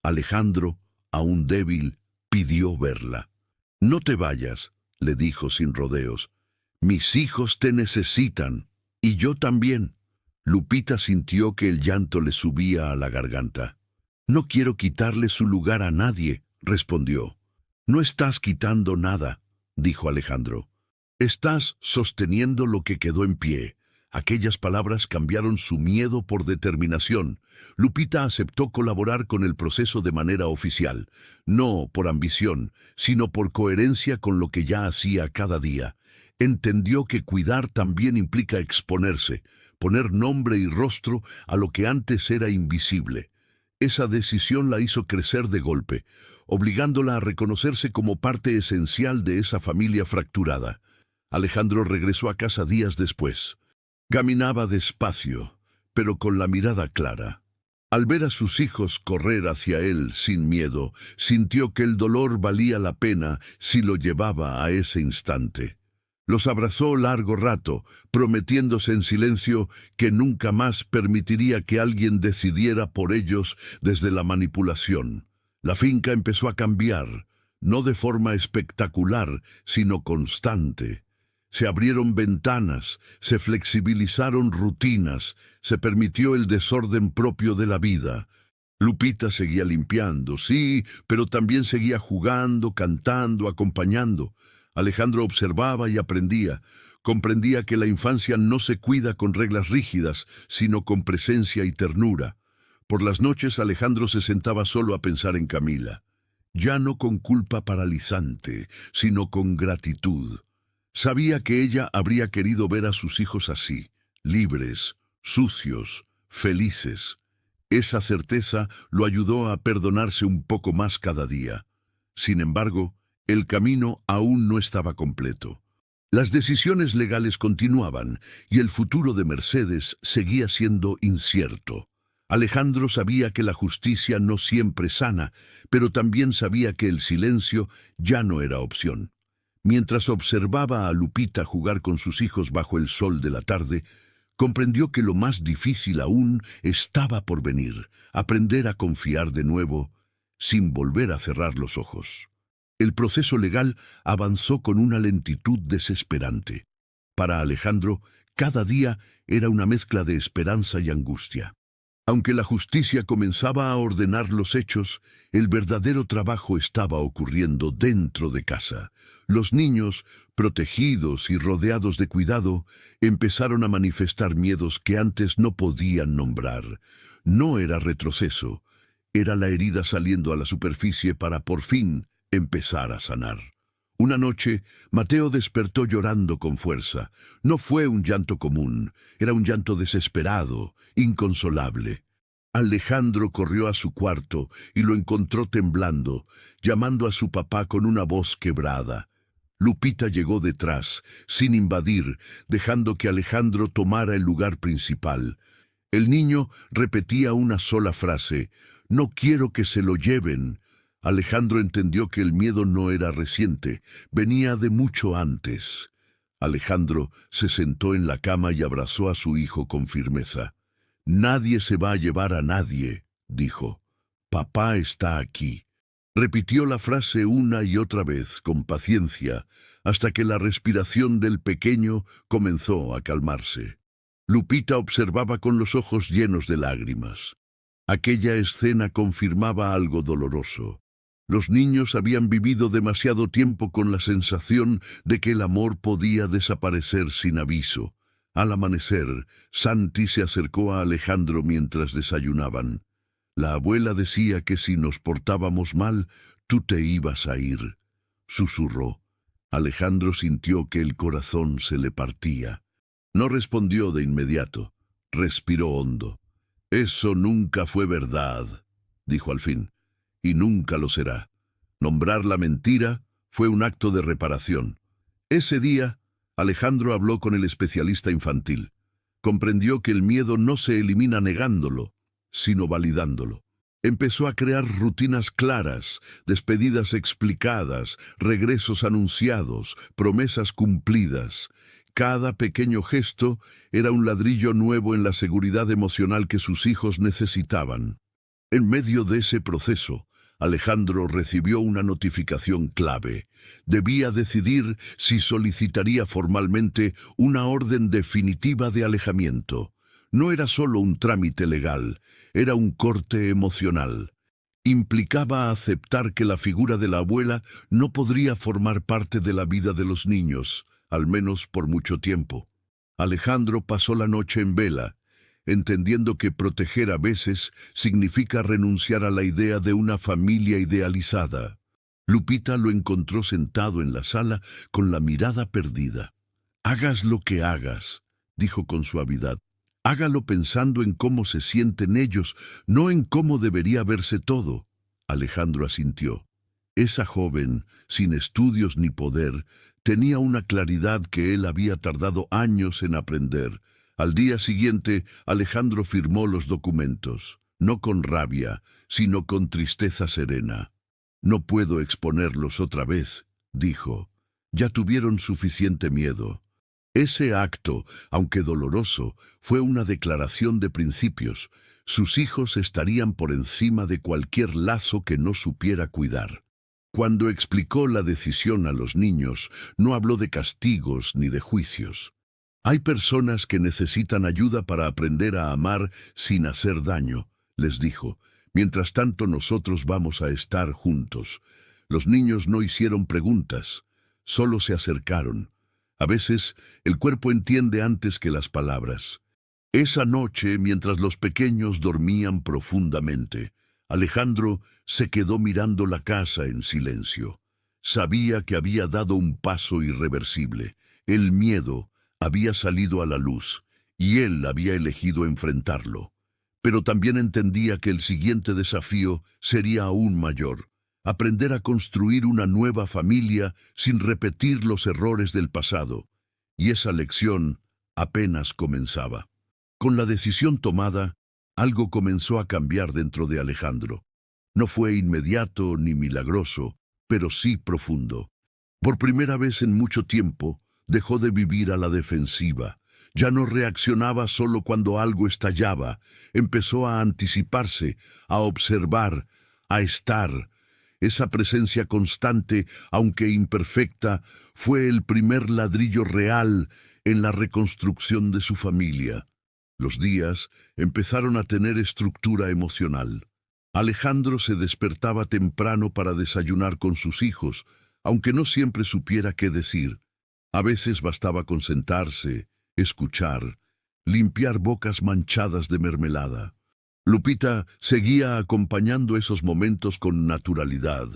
Alejandro, aún débil, pidió verla. «No te vayas», le dijo sin rodeos. «Mis hijos te necesitan, y yo también». Lupita sintió que el llanto le subía a la garganta. «No quiero quitarle su lugar a nadie», respondió. «No estás quitando nada», dijo Alejandro. «Estás sosteniendo lo que quedó en pie, Aquellas palabras cambiaron su miedo por determinación. Lupita aceptó colaborar con el proceso de manera oficial, no por ambición, sino por coherencia con lo que ya hacía cada día. Entendió que cuidar también implica exponerse, poner nombre y rostro a lo que antes era invisible. Esa decisión la hizo crecer de golpe, obligándola a reconocerse como parte esencial de esa familia fracturada. Alejandro regresó a casa días después. Caminaba despacio, pero con la mirada clara. Al ver a sus hijos correr hacia él sin miedo, sintió que el dolor valía la pena si lo llevaba a ese instante. Los abrazó largo rato, prometiéndose en silencio que nunca más permitiría que alguien decidiera por ellos desde la manipulación. La finca empezó a cambiar, no de forma espectacular, sino constante. Se abrieron ventanas, se flexibilizaron rutinas, se permitió el desorden propio de la vida. Lupita seguía limpiando, sí, pero también seguía jugando, cantando, acompañando. Alejandro observaba y aprendía. Comprendía que la infancia no se cuida con reglas rígidas, sino con presencia y ternura. Por las noches Alejandro se sentaba solo a pensar en Camila. Ya no con culpa paralizante, sino con gratitud. Sabía que ella habría querido ver a sus hijos así, libres, sucios, felices. Esa certeza lo ayudó a perdonarse un poco más cada día. Sin embargo, el camino aún no estaba completo. Las decisiones legales continuaban y el futuro de Mercedes seguía siendo incierto. Alejandro sabía que la justicia no siempre sana, pero también sabía que el silencio ya no era opción. Mientras observaba a Lupita jugar con sus hijos bajo el sol de la tarde, comprendió que lo más difícil aún estaba por venir, aprender a confiar de nuevo, sin volver a cerrar los ojos. El proceso legal avanzó con una lentitud desesperante. Para Alejandro, cada día era una mezcla de esperanza y angustia. Aunque la justicia comenzaba a ordenar los hechos, el verdadero trabajo estaba ocurriendo dentro de casa. Los niños, protegidos y rodeados de cuidado, empezaron a manifestar miedos que antes no podían nombrar. No era retroceso, era la herida saliendo a la superficie para por fin empezar a sanar. Una noche, Mateo despertó llorando con fuerza. No fue un llanto común, era un llanto desesperado, inconsolable. Alejandro corrió a su cuarto y lo encontró temblando, llamando a su papá con una voz quebrada. Lupita llegó detrás, sin invadir, dejando que Alejandro tomara el lugar principal. El niño repetía una sola frase: «No quiero que se lo lleven». Alejandro entendió que el miedo no era reciente, venía de mucho antes. Alejandro se sentó en la cama y abrazó a su hijo con firmeza. «Nadie se va a llevar a nadie», dijo. «Papá está aquí». Repitió la frase una y otra vez, con paciencia, hasta que la respiración del pequeño comenzó a calmarse. Lupita observaba con los ojos llenos de lágrimas. Aquella escena confirmaba algo doloroso. Los niños habían vivido demasiado tiempo con la sensación de que el amor podía desaparecer sin aviso. Al amanecer, Santi se acercó a Alejandro mientras desayunaban. «La abuela decía que si nos portábamos mal, tú te ibas a ir», susurró. Alejandro sintió que el corazón se le partía. No respondió de inmediato. Respiró hondo. «Eso nunca fue verdad», dijo al fin, «y nunca lo será. Nombrar la mentira fue un acto de reparación». Ese día, Alejandro habló con el especialista infantil. Comprendió que el miedo no se elimina negándolo, sino validándolo. Empezó a crear rutinas claras, despedidas explicadas, regresos anunciados, promesas cumplidas. Cada pequeño gesto era un ladrillo nuevo en la seguridad emocional que sus hijos necesitaban. En medio de ese proceso, Alejandro recibió una notificación clave. Debía decidir si solicitaría formalmente una orden definitiva de alejamiento. No era solo un trámite legal, era un corte emocional. Implicaba aceptar que la figura de la abuela no podría formar parte de la vida de los niños, al menos por mucho tiempo. Alejandro pasó la noche en vela, entendiendo que proteger a veces significa renunciar a la idea de una familia idealizada. Lupita lo encontró sentado en la sala con la mirada perdida. «Hagas lo que hagas», dijo con suavidad. «Hágalo pensando en cómo se sienten ellos, no en cómo debería verse todo». Alejandro asintió. Esa joven, sin estudios ni poder, tenía una claridad que él había tardado años en aprender. Al día siguiente, Alejandro firmó los documentos, no con rabia, sino con tristeza serena. «No puedo exponerlos otra vez», dijo. «Ya tuvieron suficiente miedo». Ese acto, aunque doloroso, fue una declaración de principios. Sus hijos estarían por encima de cualquier lazo que no supiera cuidar. Cuando explicó la decisión a los niños, no habló de castigos ni de juicios. «Hay personas que necesitan ayuda para aprender a amar sin hacer daño», les dijo. «Mientras tanto nosotros vamos a estar juntos». Los niños no hicieron preguntas, solo se acercaron. A veces el cuerpo entiende antes que las palabras. Esa noche, mientras los pequeños dormían profundamente, Alejandro se quedó mirando la casa en silencio. Sabía que había dado un paso irreversible. El miedo había salido a la luz, y él había elegido enfrentarlo. Pero también entendía que el siguiente desafío sería aún mayor: aprender a construir una nueva familia sin repetir los errores del pasado. Y esa lección apenas comenzaba. Con la decisión tomada, algo comenzó a cambiar dentro de Alejandro. No fue inmediato ni milagroso, pero sí profundo. Por primera vez en mucho tiempo, dejó de vivir a la defensiva. Ya no reaccionaba solo cuando algo estallaba. Empezó a anticiparse, a observar, a estar. Esa presencia constante, aunque imperfecta, fue el primer ladrillo real en la reconstrucción de su familia. Los días empezaron a tener estructura emocional. Alejandro se despertaba temprano para desayunar con sus hijos, aunque no siempre supiera qué decir. A veces bastaba con sentarse, escuchar, limpiar bocas manchadas de mermelada. Lupita seguía acompañando esos momentos con naturalidad,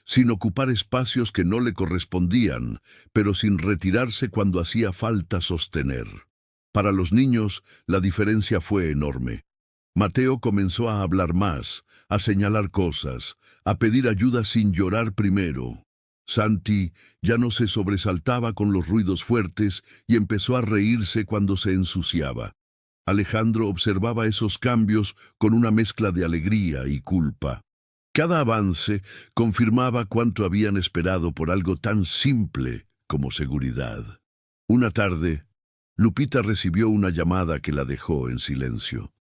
sin ocupar espacios que no le correspondían, pero sin retirarse cuando hacía falta sostener. Para los niños, la diferencia fue enorme. Mateo comenzó a hablar más, a señalar cosas, a pedir ayuda sin llorar primero. Santi ya no se sobresaltaba con los ruidos fuertes y empezó a reírse cuando se ensuciaba. Alejandro observaba esos cambios con una mezcla de alegría y culpa. Cada avance confirmaba cuánto habían esperado por algo tan simple como seguridad. Una tarde, Lupita recibió una llamada que la dejó en silencio.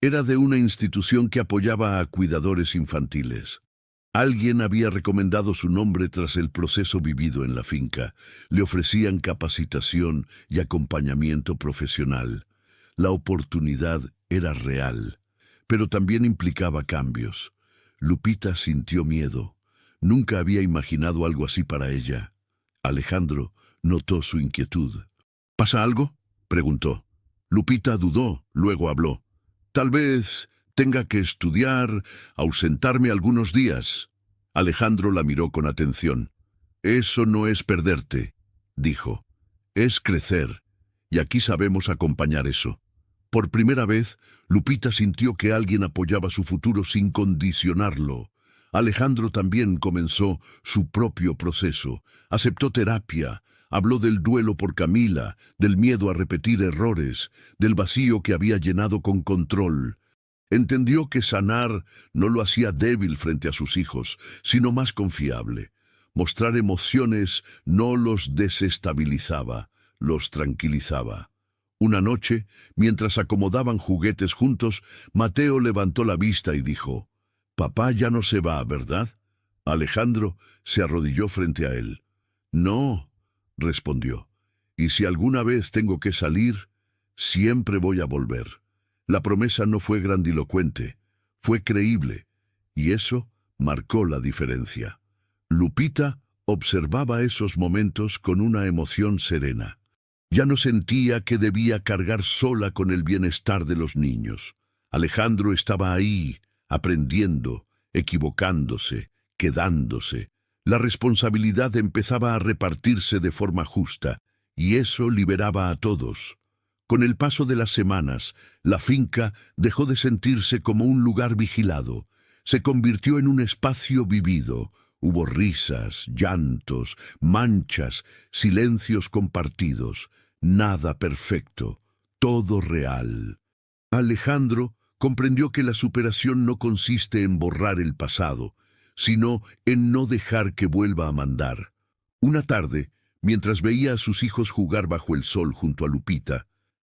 Era de una institución que apoyaba a cuidadores infantiles. Alguien había recomendado su nombre tras el proceso vivido en la finca. Le ofrecían capacitación y acompañamiento profesional. La oportunidad era real, pero también implicaba cambios. Lupita sintió miedo. Nunca había imaginado algo así para ella. Alejandro notó su inquietud. «¿Pasa algo?», preguntó. Lupita dudó, luego habló. «Tal vez tenga que estudiar, ausentarme algunos días». Alejandro la miró con atención. «Eso no es perderte», dijo. «Es crecer, y aquí sabemos acompañar eso». Por primera vez, Lupita sintió que alguien apoyaba su futuro sin condicionarlo. Alejandro también comenzó su propio proceso. Aceptó terapia, habló del duelo por Camila, del miedo a repetir errores, del vacío que había llenado con control. Entendió que sanar no lo hacía débil frente a sus hijos, sino más confiable. Mostrar emociones no los desestabilizaba, los tranquilizaba. Una noche, mientras acomodaban juguetes juntos, Mateo levantó la vista y dijo: «Papá ya no se va, ¿verdad?». Alejandro se arrodilló frente a él. «No», respondió. «Y si alguna vez tengo que salir, siempre voy a volver». La promesa no fue grandilocuente, fue creíble, y eso marcó la diferencia. Lupita observaba esos momentos con una emoción serena. Ya no sentía que debía cargar sola con el bienestar de los niños. Alejandro estaba ahí, aprendiendo, equivocándose, quedándose. La responsabilidad empezaba a repartirse de forma justa, y eso liberaba a todos. Con el paso de las semanas, la finca dejó de sentirse como un lugar vigilado. Se convirtió en un espacio vivido. Hubo risas, llantos, manchas, silencios compartidos. Nada perfecto, todo real. Alejandro comprendió que la superación no consiste en borrar el pasado, sino en no dejar que vuelva a mandar. Una tarde, mientras veía a sus hijos jugar bajo el sol junto a Lupita,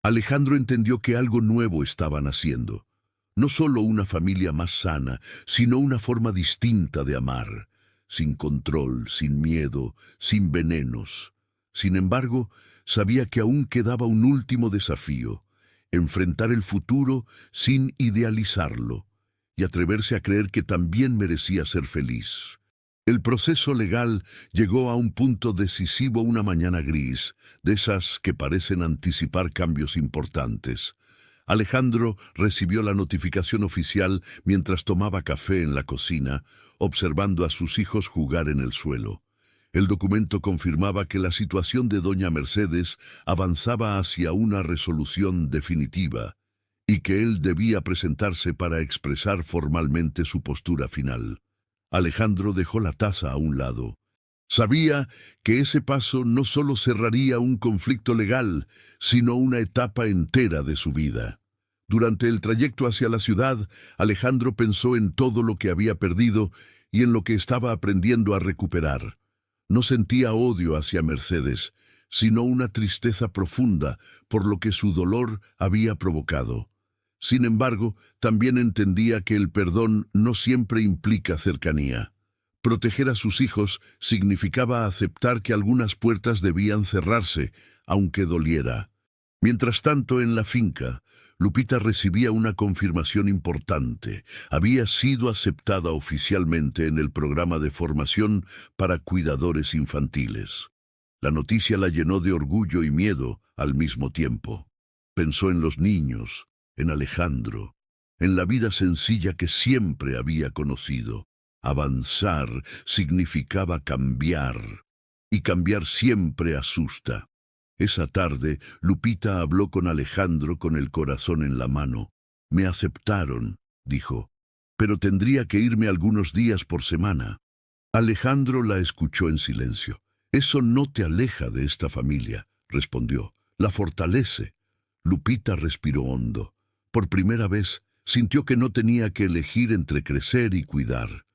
Alejandro entendió que algo nuevo estaba naciendo. No solo una familia más sana, sino una forma distinta de amar, sin control, sin miedo, sin venenos. Sin embargo, sabía que aún quedaba un último desafío: enfrentar el futuro sin idealizarlo y atreverse a creer que también merecía ser feliz. El proceso legal llegó a un punto decisivo una mañana gris, de esas que parecen anticipar cambios importantes. Alejandro recibió la notificación oficial mientras tomaba café en la cocina, observando a sus hijos jugar en el suelo. El documento confirmaba que la situación de doña Mercedes avanzaba hacia una resolución definitiva y que él debía presentarse para expresar formalmente su postura final. Alejandro dejó la taza a un lado. Sabía que ese paso no solo cerraría un conflicto legal, sino una etapa entera de su vida. Durante el trayecto hacia la ciudad, Alejandro pensó en todo lo que había perdido y en lo que estaba aprendiendo a recuperar. No sentía odio hacia Mercedes, sino una tristeza profunda por lo que su dolor había provocado. Sin embargo, también entendía que el perdón no siempre implica cercanía. Proteger a sus hijos significaba aceptar que algunas puertas debían cerrarse, aunque doliera. Mientras tanto, en la finca, Lupita recibía una confirmación importante. Había sido aceptada oficialmente en el programa de formación para cuidadores infantiles. La noticia la llenó de orgullo y miedo al mismo tiempo. Pensó en los niños, en Alejandro, en la vida sencilla que siempre había conocido. Avanzar significaba cambiar, y cambiar siempre asusta. Esa tarde, Lupita habló con Alejandro con el corazón en la mano. «Me aceptaron», dijo, «pero tendría que irme algunos días por semana». Alejandro la escuchó en silencio. «Eso no te aleja de esta familia», respondió, «la fortalece». Lupita respiró hondo. Por primera vez, sintió que no tenía que elegir entre crecer y cuidar.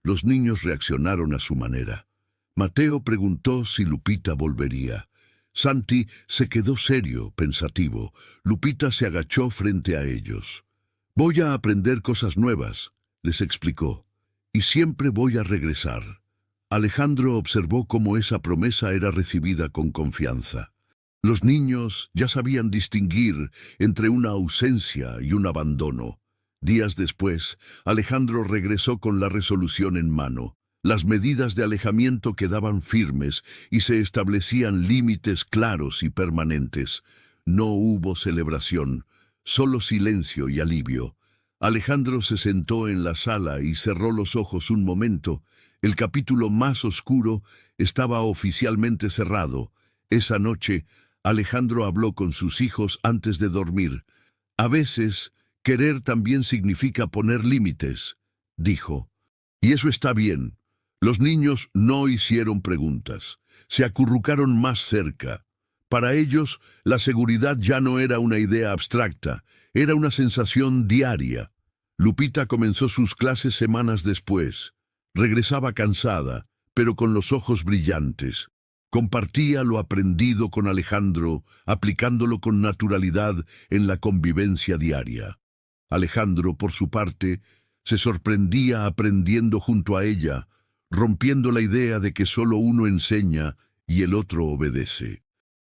Los niños reaccionaron a su manera. Mateo preguntó si Lupita volvería. Santi se quedó serio, pensativo. Lupita se agachó frente a ellos. «Voy a aprender cosas nuevas», les explicó, «y siempre voy a regresar». Alejandro observó cómo esa promesa era recibida con confianza. Los niños ya sabían distinguir entre una ausencia y un abandono. Días después, Alejandro regresó con la resolución en mano. Las medidas de alejamiento quedaban firmes y se establecían límites claros y permanentes. No hubo celebración, solo silencio y alivio. Alejandro se sentó en la sala y cerró los ojos un momento. El capítulo más oscuro estaba oficialmente cerrado. Esa noche, Alejandro habló con sus hijos antes de dormir. «A veces, querer también significa poner límites», dijo. «Y eso está bien». Los niños no hicieron preguntas. Se acurrucaron más cerca. Para ellos, la seguridad ya no era una idea abstracta, era una sensación diaria. Lupita comenzó sus clases semanas después. Regresaba cansada, pero con los ojos brillantes. Compartía lo aprendido con Alejandro, aplicándolo con naturalidad en la convivencia diaria. Alejandro, por su parte, se sorprendía aprendiendo junto a ella, rompiendo la idea de que solo uno enseña y el otro obedece.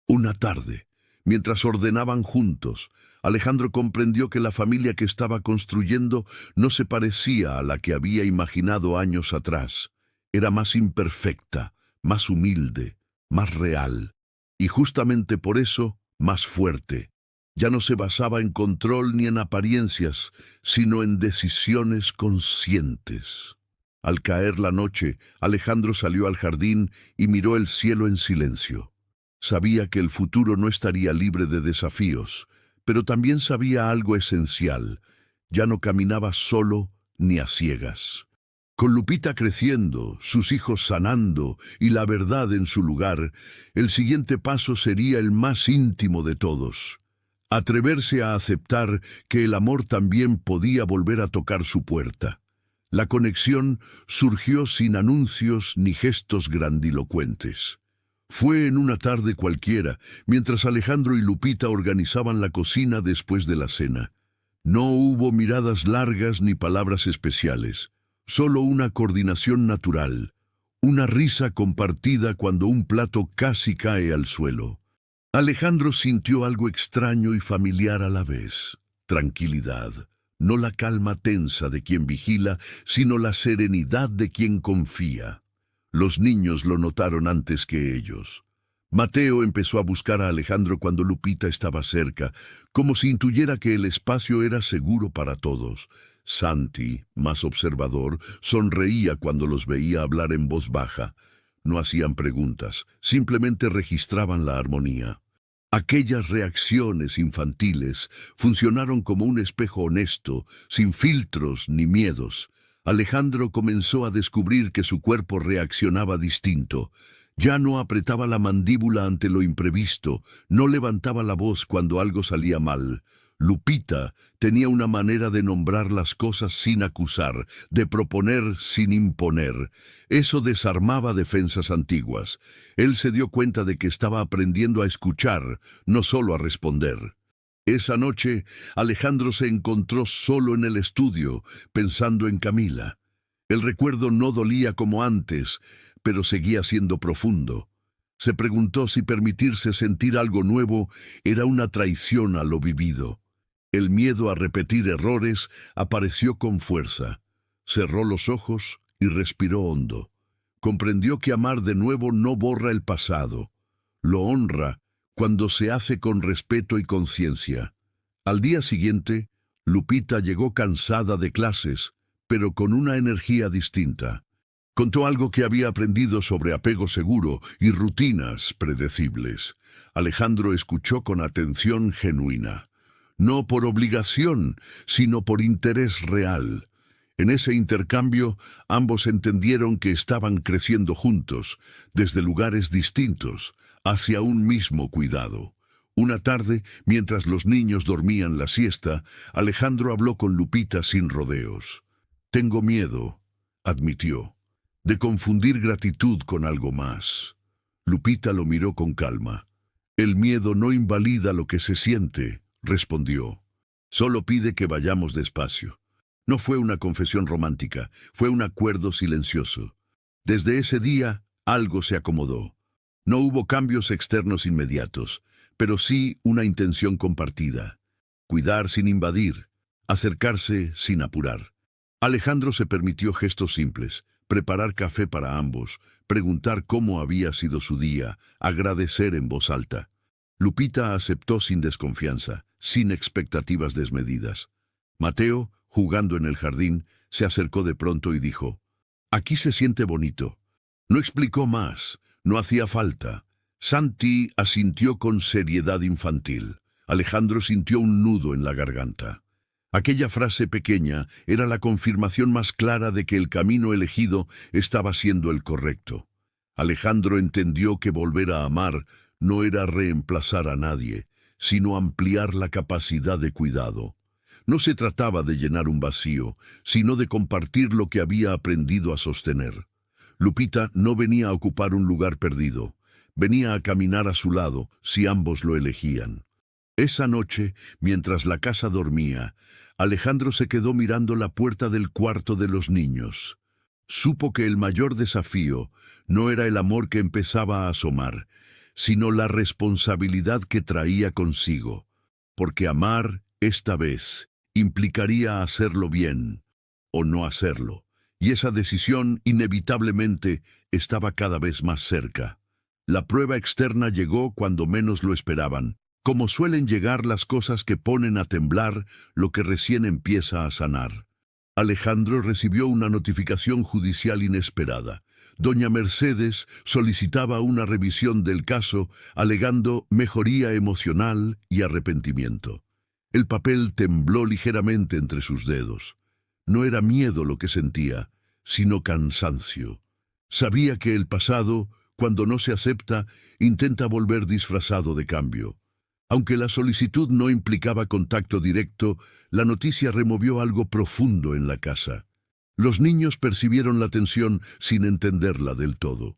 Una tarde, mientras ordenaban juntos, Alejandro comprendió que la familia que estaba construyendo no se parecía a la que había imaginado años atrás. Era más imperfecta, más humilde, más real. y justamente por eso, más fuerte. Ya no se basaba en control ni en apariencias, sino en decisiones conscientes. Al caer la noche, Alejandro salió al jardín y miró el cielo en silencio. Sabía que el futuro no estaría libre de desafíos, pero también sabía algo esencial. Ya no caminaba solo ni a ciegas. Con Lupita creciendo, sus hijos sanando y la verdad en su lugar, el siguiente paso sería el más íntimo de todos. Atreverse a aceptar que el amor también podía volver a tocar su puerta. La conexión surgió sin anuncios ni gestos grandilocuentes. Fue en una tarde cualquiera, mientras Alejandro y Lupita organizaban la cocina después de la cena. No hubo miradas largas ni palabras especiales, solo una coordinación natural, una risa compartida cuando un plato casi cae al suelo. Alejandro sintió algo extraño y familiar a la vez. Tranquilidad, no la calma tensa de quien vigila, sino la serenidad de quien confía. Los niños lo notaron antes que ellos. Mateo empezó a buscar a Alejandro cuando Lupita estaba cerca, como si intuyera que el espacio era seguro para todos. Santi, más observador, sonreía cuando los veía hablar en voz baja. No hacían preguntas, simplemente registraban la armonía. Aquellas reacciones infantiles funcionaron como un espejo honesto, sin filtros ni miedos. Alejandro comenzó a descubrir que su cuerpo reaccionaba distinto. Ya no apretaba la mandíbula ante lo imprevisto, no levantaba la voz cuando algo salía mal. Lupita tenía una manera de nombrar las cosas sin acusar, de proponer sin imponer. Eso desarmaba defensas antiguas. Él se dio cuenta de que estaba aprendiendo a escuchar, no solo a responder. Esa noche, Alejandro se encontró solo en el estudio, pensando en Camila. El recuerdo no dolía como antes, pero seguía siendo profundo. Se preguntó si permitirse sentir algo nuevo era una traición a lo vivido. El miedo a repetir errores apareció con fuerza. Cerró los ojos y respiró hondo. Comprendió que amar de nuevo no borra el pasado. Lo honra cuando se hace con respeto y conciencia. Al día siguiente, Lupita llegó cansada de clases, pero con una energía distinta. Contó algo que había aprendido sobre apego seguro y rutinas predecibles. Alejandro escuchó con atención genuina. No por obligación, sino por interés real. En ese intercambio, ambos entendieron que estaban creciendo juntos, desde lugares distintos, hacia un mismo cuidado. Una tarde, mientras los niños dormían la siesta, Alejandro habló con Lupita sin rodeos. «Tengo miedo», admitió, «de confundir gratitud con algo más». Lupita lo miró con calma. «El miedo no invalida lo que se siente», respondió. «Solo pide que vayamos despacio». No fue una confesión romántica, fue un acuerdo silencioso. Desde ese día, algo se acomodó. No hubo cambios externos inmediatos, pero sí una intención compartida. Cuidar sin invadir, acercarse sin apurar. Alejandro se permitió gestos simples, preparar café para ambos, preguntar cómo había sido su día, agradecer en voz alta. Lupita aceptó sin desconfianza, sin expectativas desmedidas. Mateo, jugando en el jardín, se acercó de pronto y dijo: «Aquí se siente bonito». No explicó más, no hacía falta. Santi asintió con seriedad infantil. Alejandro sintió un nudo en la garganta. Aquella frase pequeña era la confirmación más clara de que el camino elegido estaba siendo el correcto. Alejandro entendió que volver a amar no era reemplazar a nadie, sino ampliar la capacidad de cuidado. No se trataba de llenar un vacío, sino de compartir lo que había aprendido a sostener. Lupita no venía a ocupar un lugar perdido, venía a caminar a su lado si ambos lo elegían. Esa noche, mientras la casa dormía, Alejandro se quedó mirando la puerta del cuarto de los niños. Supo que el mayor desafío no era el amor que empezaba a asomar, sino la responsabilidad que traía consigo, porque amar, esta vez, implicaría hacerlo bien o no hacerlo, y esa decisión inevitablemente estaba cada vez más cerca. La prueba externa llegó cuando menos lo esperaban, como suelen llegar las cosas que ponen a temblar lo que recién empieza a sanar. Alejandro recibió una notificación judicial inesperada. Doña Mercedes solicitaba una revisión del caso, alegando mejoría emocional y arrepentimiento. El papel tembló ligeramente entre sus dedos. No era miedo lo que sentía, sino cansancio. Sabía que el pasado, cuando no se acepta, intenta volver disfrazado de cambio. Aunque la solicitud no implicaba contacto directo, la noticia removió algo profundo en la casa. Los niños percibieron la tensión sin entenderla del todo.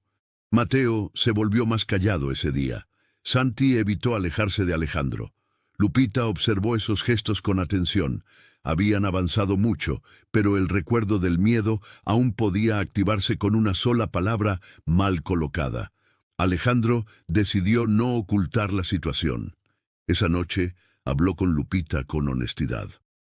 Mateo se volvió más callado ese día. Santi evitó alejarse de Alejandro. Lupita observó esos gestos con atención. Habían avanzado mucho, pero el recuerdo del miedo aún podía activarse con una sola palabra mal colocada. Alejandro decidió no ocultar la situación. Esa noche habló con Lupita con honestidad.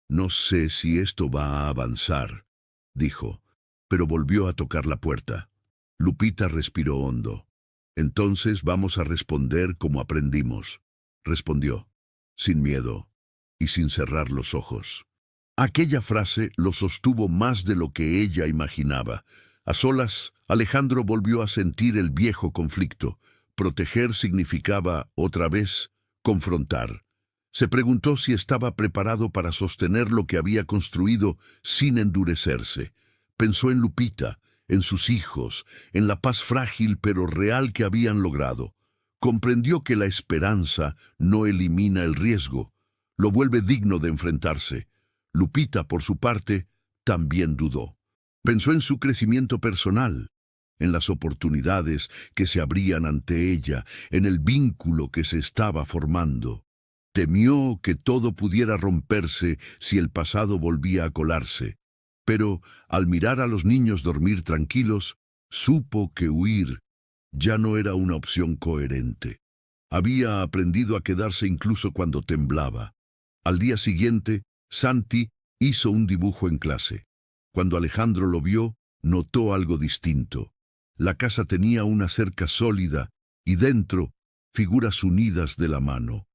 «No sé si esto va a avanzar», dijo, pero volvió a tocar la puerta. Lupita respiró hondo. «Entonces vamos a responder como aprendimos», respondió, sin miedo y sin cerrar los ojos. Aquella frase lo sostuvo más de lo que ella imaginaba. A solas, Alejandro volvió a sentir el viejo conflicto. Proteger significaba, otra vez, confrontar. Se preguntó si estaba preparado para sostener lo que había construido sin endurecerse. Pensó en Lupita, en sus hijos, en la paz frágil pero real que habían logrado. Comprendió que la esperanza no elimina el riesgo, lo vuelve digno de enfrentarse. Lupita, por su parte, también dudó. Pensó en su crecimiento personal, en las oportunidades que se abrían ante ella, en el vínculo que se estaba formando. Temió que todo pudiera romperse si el pasado volvía a colarse. Pero, al mirar a los niños dormir tranquilos, supo que huir ya no era una opción coherente. Había aprendido a quedarse incluso cuando temblaba. Al día siguiente, Santi hizo un dibujo en clase. Cuando Alejandro lo vio, notó algo distinto. La casa tenía una cerca sólida y dentro figuras unidas de la mano.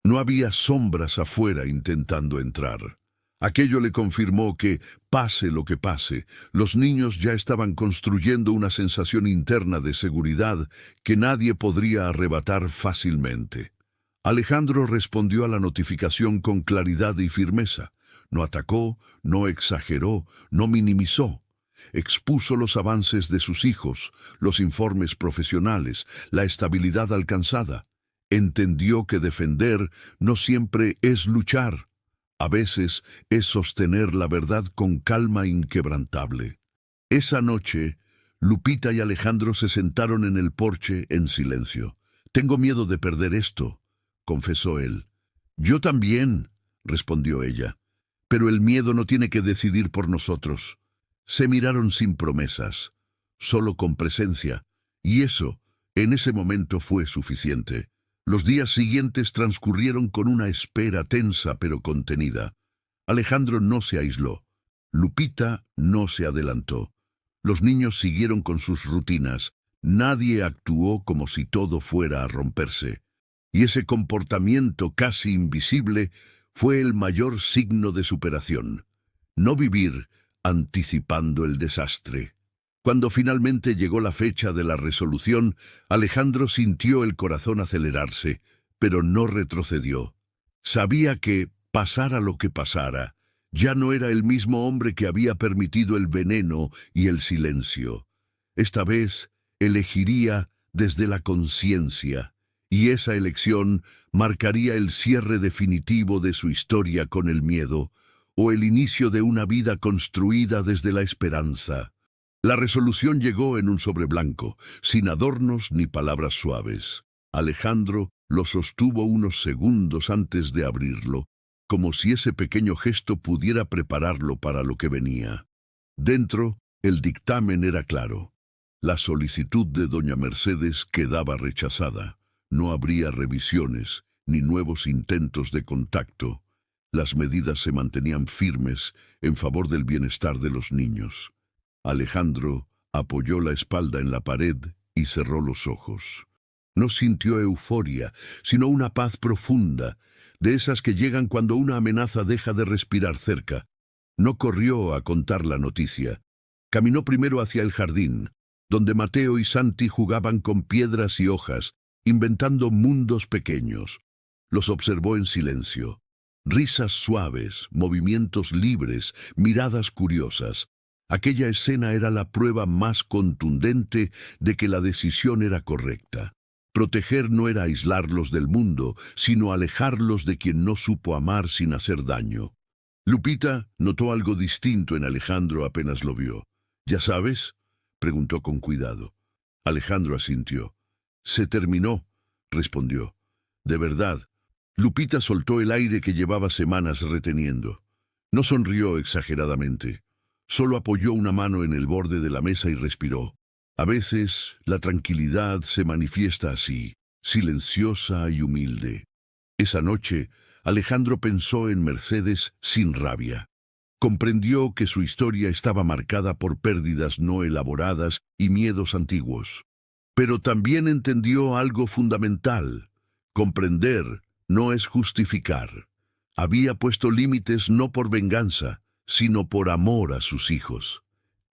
No había sombras afuera intentando entrar. Aquello le confirmó que, pase lo que pase, los niños ya estaban construyendo una sensación interna de seguridad que nadie podría arrebatar fácilmente. Alejandro respondió a la notificación con claridad y firmeza. No atacó, no exageró, no minimizó. Expuso los avances de sus hijos, los informes profesionales, la estabilidad alcanzada. Entendió que defender no siempre es luchar. A veces es sostener la verdad con calma inquebrantable. Esa noche, Lupita y Alejandro se sentaron en el porche en silencio. «Tengo miedo de perder esto», confesó él. «Yo también», respondió ella. «Pero el miedo no tiene que decidir por nosotros». Se miraron sin promesas, solo con presencia, y eso, en ese momento, fue suficiente. Los días siguientes transcurrieron con una espera tensa pero contenida. Alejandro no se aisló. Lupita no se adelantó. Los niños siguieron con sus rutinas. Nadie actuó como si todo fuera a romperse. Y ese comportamiento casi invisible fue el mayor signo de superación. No vivir anticipando el desastre. Cuando finalmente llegó la fecha de la resolución, Alejandro sintió el corazón acelerarse, pero no retrocedió. Sabía que, pasara lo que pasara, ya no era el mismo hombre que había permitido el veneno y el silencio. Esta vez elegiría desde la conciencia, y esa elección marcaría el cierre definitivo de su historia con el miedo, o el inicio de una vida construida desde la esperanza. La resolución llegó en un sobre blanco, sin adornos ni palabras suaves. Alejandro lo sostuvo unos segundos antes de abrirlo, como si ese pequeño gesto pudiera prepararlo para lo que venía. Dentro, el dictamen era claro. La solicitud de doña Mercedes quedaba rechazada. No habría revisiones, ni nuevos intentos de contacto. Las medidas se mantenían firmes en favor del bienestar de los niños. Alejandro apoyó la espalda en la pared y cerró los ojos. No sintió euforia, sino una paz profunda, de esas que llegan cuando una amenaza deja de respirar cerca. No corrió a contar la noticia. Caminó primero hacia el jardín, donde Mateo y Santi jugaban con piedras y hojas, inventando mundos pequeños. Los observó en silencio. Risas suaves, movimientos libres, miradas curiosas. Aquella escena era la prueba más contundente de que la decisión era correcta. Proteger no era aislarlos del mundo, sino alejarlos de quien no supo amar sin hacer daño. Lupita notó algo distinto en Alejandro apenas lo vio. ¿Ya sabes?, preguntó con cuidado. Alejandro asintió. «Se terminó», respondió. «De verdad». Lupita soltó el aire que llevaba semanas reteniendo. No sonrió exageradamente. Solo apoyó una mano en el borde de la mesa y respiró. A veces, la tranquilidad se manifiesta así, silenciosa y humilde. Esa noche, Alejandro pensó en Mercedes sin rabia. Comprendió que su historia estaba marcada por pérdidas no elaboradas y miedos antiguos. Pero también entendió algo fundamental. Comprender no es justificar. Había puesto límites no por venganza, sino por amor a sus hijos.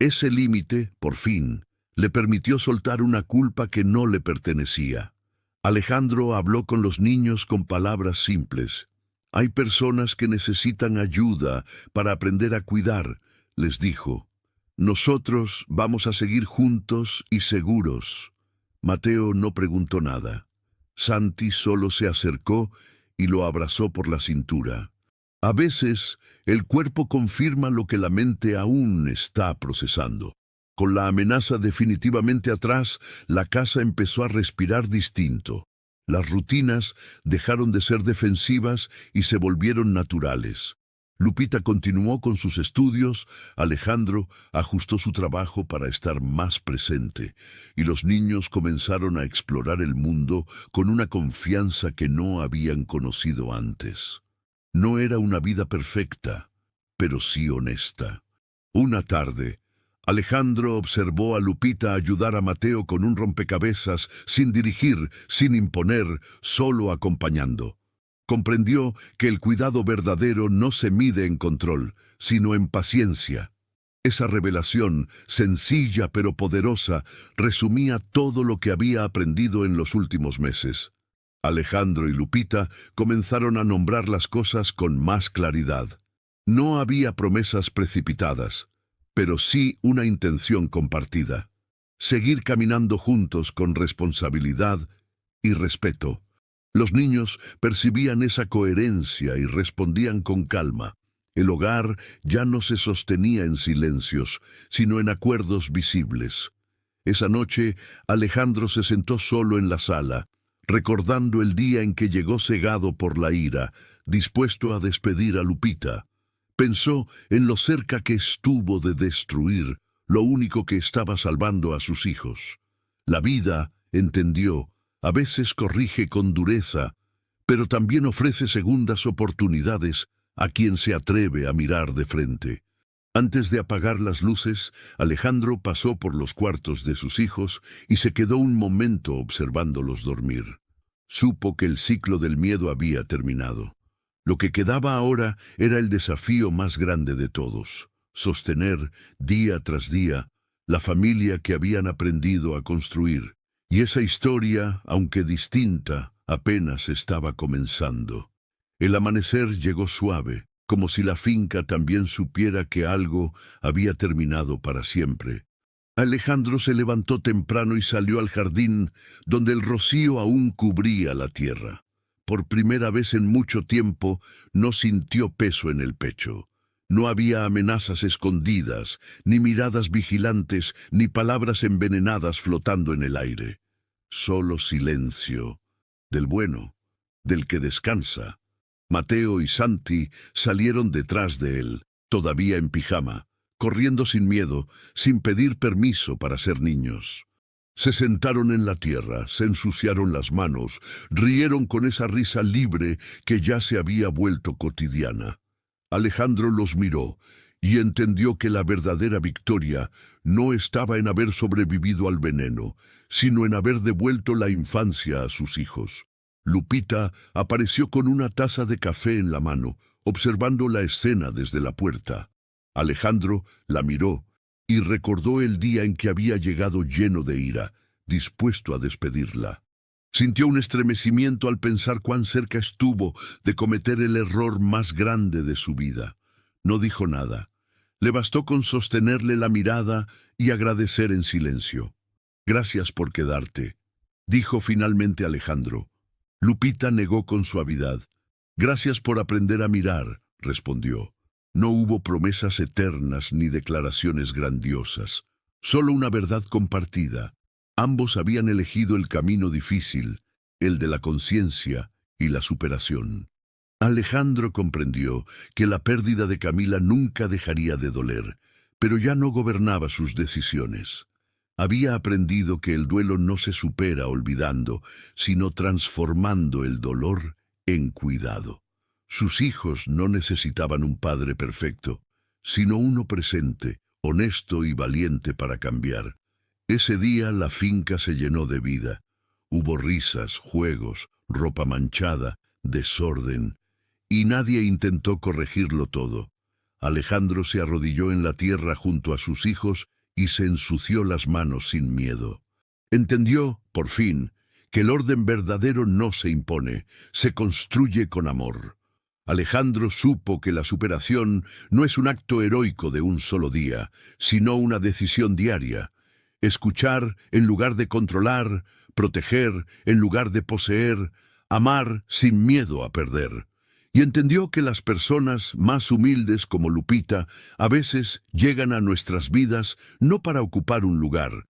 Ese límite, por fin, le permitió soltar una culpa que no le pertenecía. Alejandro habló con los niños con palabras simples. «Hay personas que necesitan ayuda para aprender a cuidar», les dijo. «Nosotros vamos a seguir juntos y seguros». Mateo no preguntó nada. Santi solo se acercó y lo abrazó por la cintura. A veces, el cuerpo confirma lo que la mente aún está procesando. Con la amenaza definitivamente atrás, la casa empezó a respirar distinto. Las rutinas dejaron de ser defensivas y se volvieron naturales. Lupita continuó con sus estudios, Alejandro ajustó su trabajo para estar más presente, y los niños comenzaron a explorar el mundo con una confianza que no habían conocido antes. No era una vida perfecta, pero sí honesta. Una tarde, Alejandro observó a Lupita ayudar a Mateo con un rompecabezas, sin dirigir, sin imponer, solo acompañando. Comprendió que el cuidado verdadero no se mide en control, sino en paciencia. Esa revelación, sencilla pero poderosa, resumía todo lo que había aprendido en los últimos meses. Alejandro y Lupita comenzaron a nombrar las cosas con más claridad. No había promesas precipitadas, pero sí una intención compartida. Seguir caminando juntos con responsabilidad y respeto. Los niños percibían esa coherencia y respondían con calma. El hogar ya no se sostenía en silencios, sino en acuerdos visibles. Esa noche, Alejandro se sentó solo en la sala, recordando el día en que llegó cegado por la ira, dispuesto a despedir a Lupita. Pensó en lo cerca que estuvo de destruir lo único que estaba salvando a sus hijos. La vida, entendió, a veces corrige con dureza, pero también ofrece segundas oportunidades a quien se atreve a mirar de frente. Antes de apagar las luces, Alejandro pasó por los cuartos de sus hijos y se quedó un momento observándolos dormir. Supo que el ciclo del miedo había terminado. Lo que quedaba ahora era el desafío más grande de todos: sostener, día tras día, la familia que habían aprendido a construir. Y esa historia, aunque distinta, apenas estaba comenzando. El amanecer llegó suave, como si la finca también supiera que algo había terminado para siempre. Alejandro se levantó temprano y salió al jardín, donde el rocío aún cubría la tierra. Por primera vez en mucho tiempo, no sintió peso en el pecho. No había amenazas escondidas, ni miradas vigilantes, ni palabras envenenadas flotando en el aire. Solo silencio, del bueno, del que descansa. Mateo y Santi salieron detrás de él, todavía en pijama, corriendo sin miedo, sin pedir permiso para ser niños. Se sentaron en la tierra, se ensuciaron las manos, rieron con esa risa libre que ya se había vuelto cotidiana. Alejandro los miró, y entendió que la verdadera victoria no estaba en haber sobrevivido al veneno, sino en haber devuelto la infancia a sus hijos. Lupita apareció con una taza de café en la mano, observando la escena desde la puerta. Alejandro la miró y recordó el día en que había llegado lleno de ira, dispuesto a despedirla. Sintió un estremecimiento al pensar cuán cerca estuvo de cometer el error más grande de su vida. No dijo nada. Le bastó con sostenerle la mirada y agradecer en silencio. «Gracias por quedarte», dijo finalmente Alejandro. Lupita negó con suavidad. «Gracias por aprender a mirar», respondió. No hubo promesas eternas ni declaraciones grandiosas, solo una verdad compartida. Ambos habían elegido el camino difícil, el de la conciencia y la superación. Alejandro comprendió que la pérdida de Camila nunca dejaría de doler, pero ya no gobernaba sus decisiones. Había aprendido que el duelo no se supera olvidando, sino transformando el dolor en cuidado. Sus hijos no necesitaban un padre perfecto, sino uno presente, honesto y valiente para cambiar. Ese día la finca se llenó de vida. Hubo risas, juegos, ropa manchada, desorden, y nadie intentó corregirlo todo. Alejandro se arrodilló en la tierra junto a sus hijos y se ensució las manos sin miedo. Entendió, por fin, que el orden verdadero no se impone, se construye con amor. Alejandro supo que la superación no es un acto heroico de un solo día, sino una decisión diaria. Escuchar en lugar de controlar, proteger en lugar de poseer, amar sin miedo a perder. Y entendió que las personas más humildes como Lupita a veces llegan a nuestras vidas no para ocupar un lugar,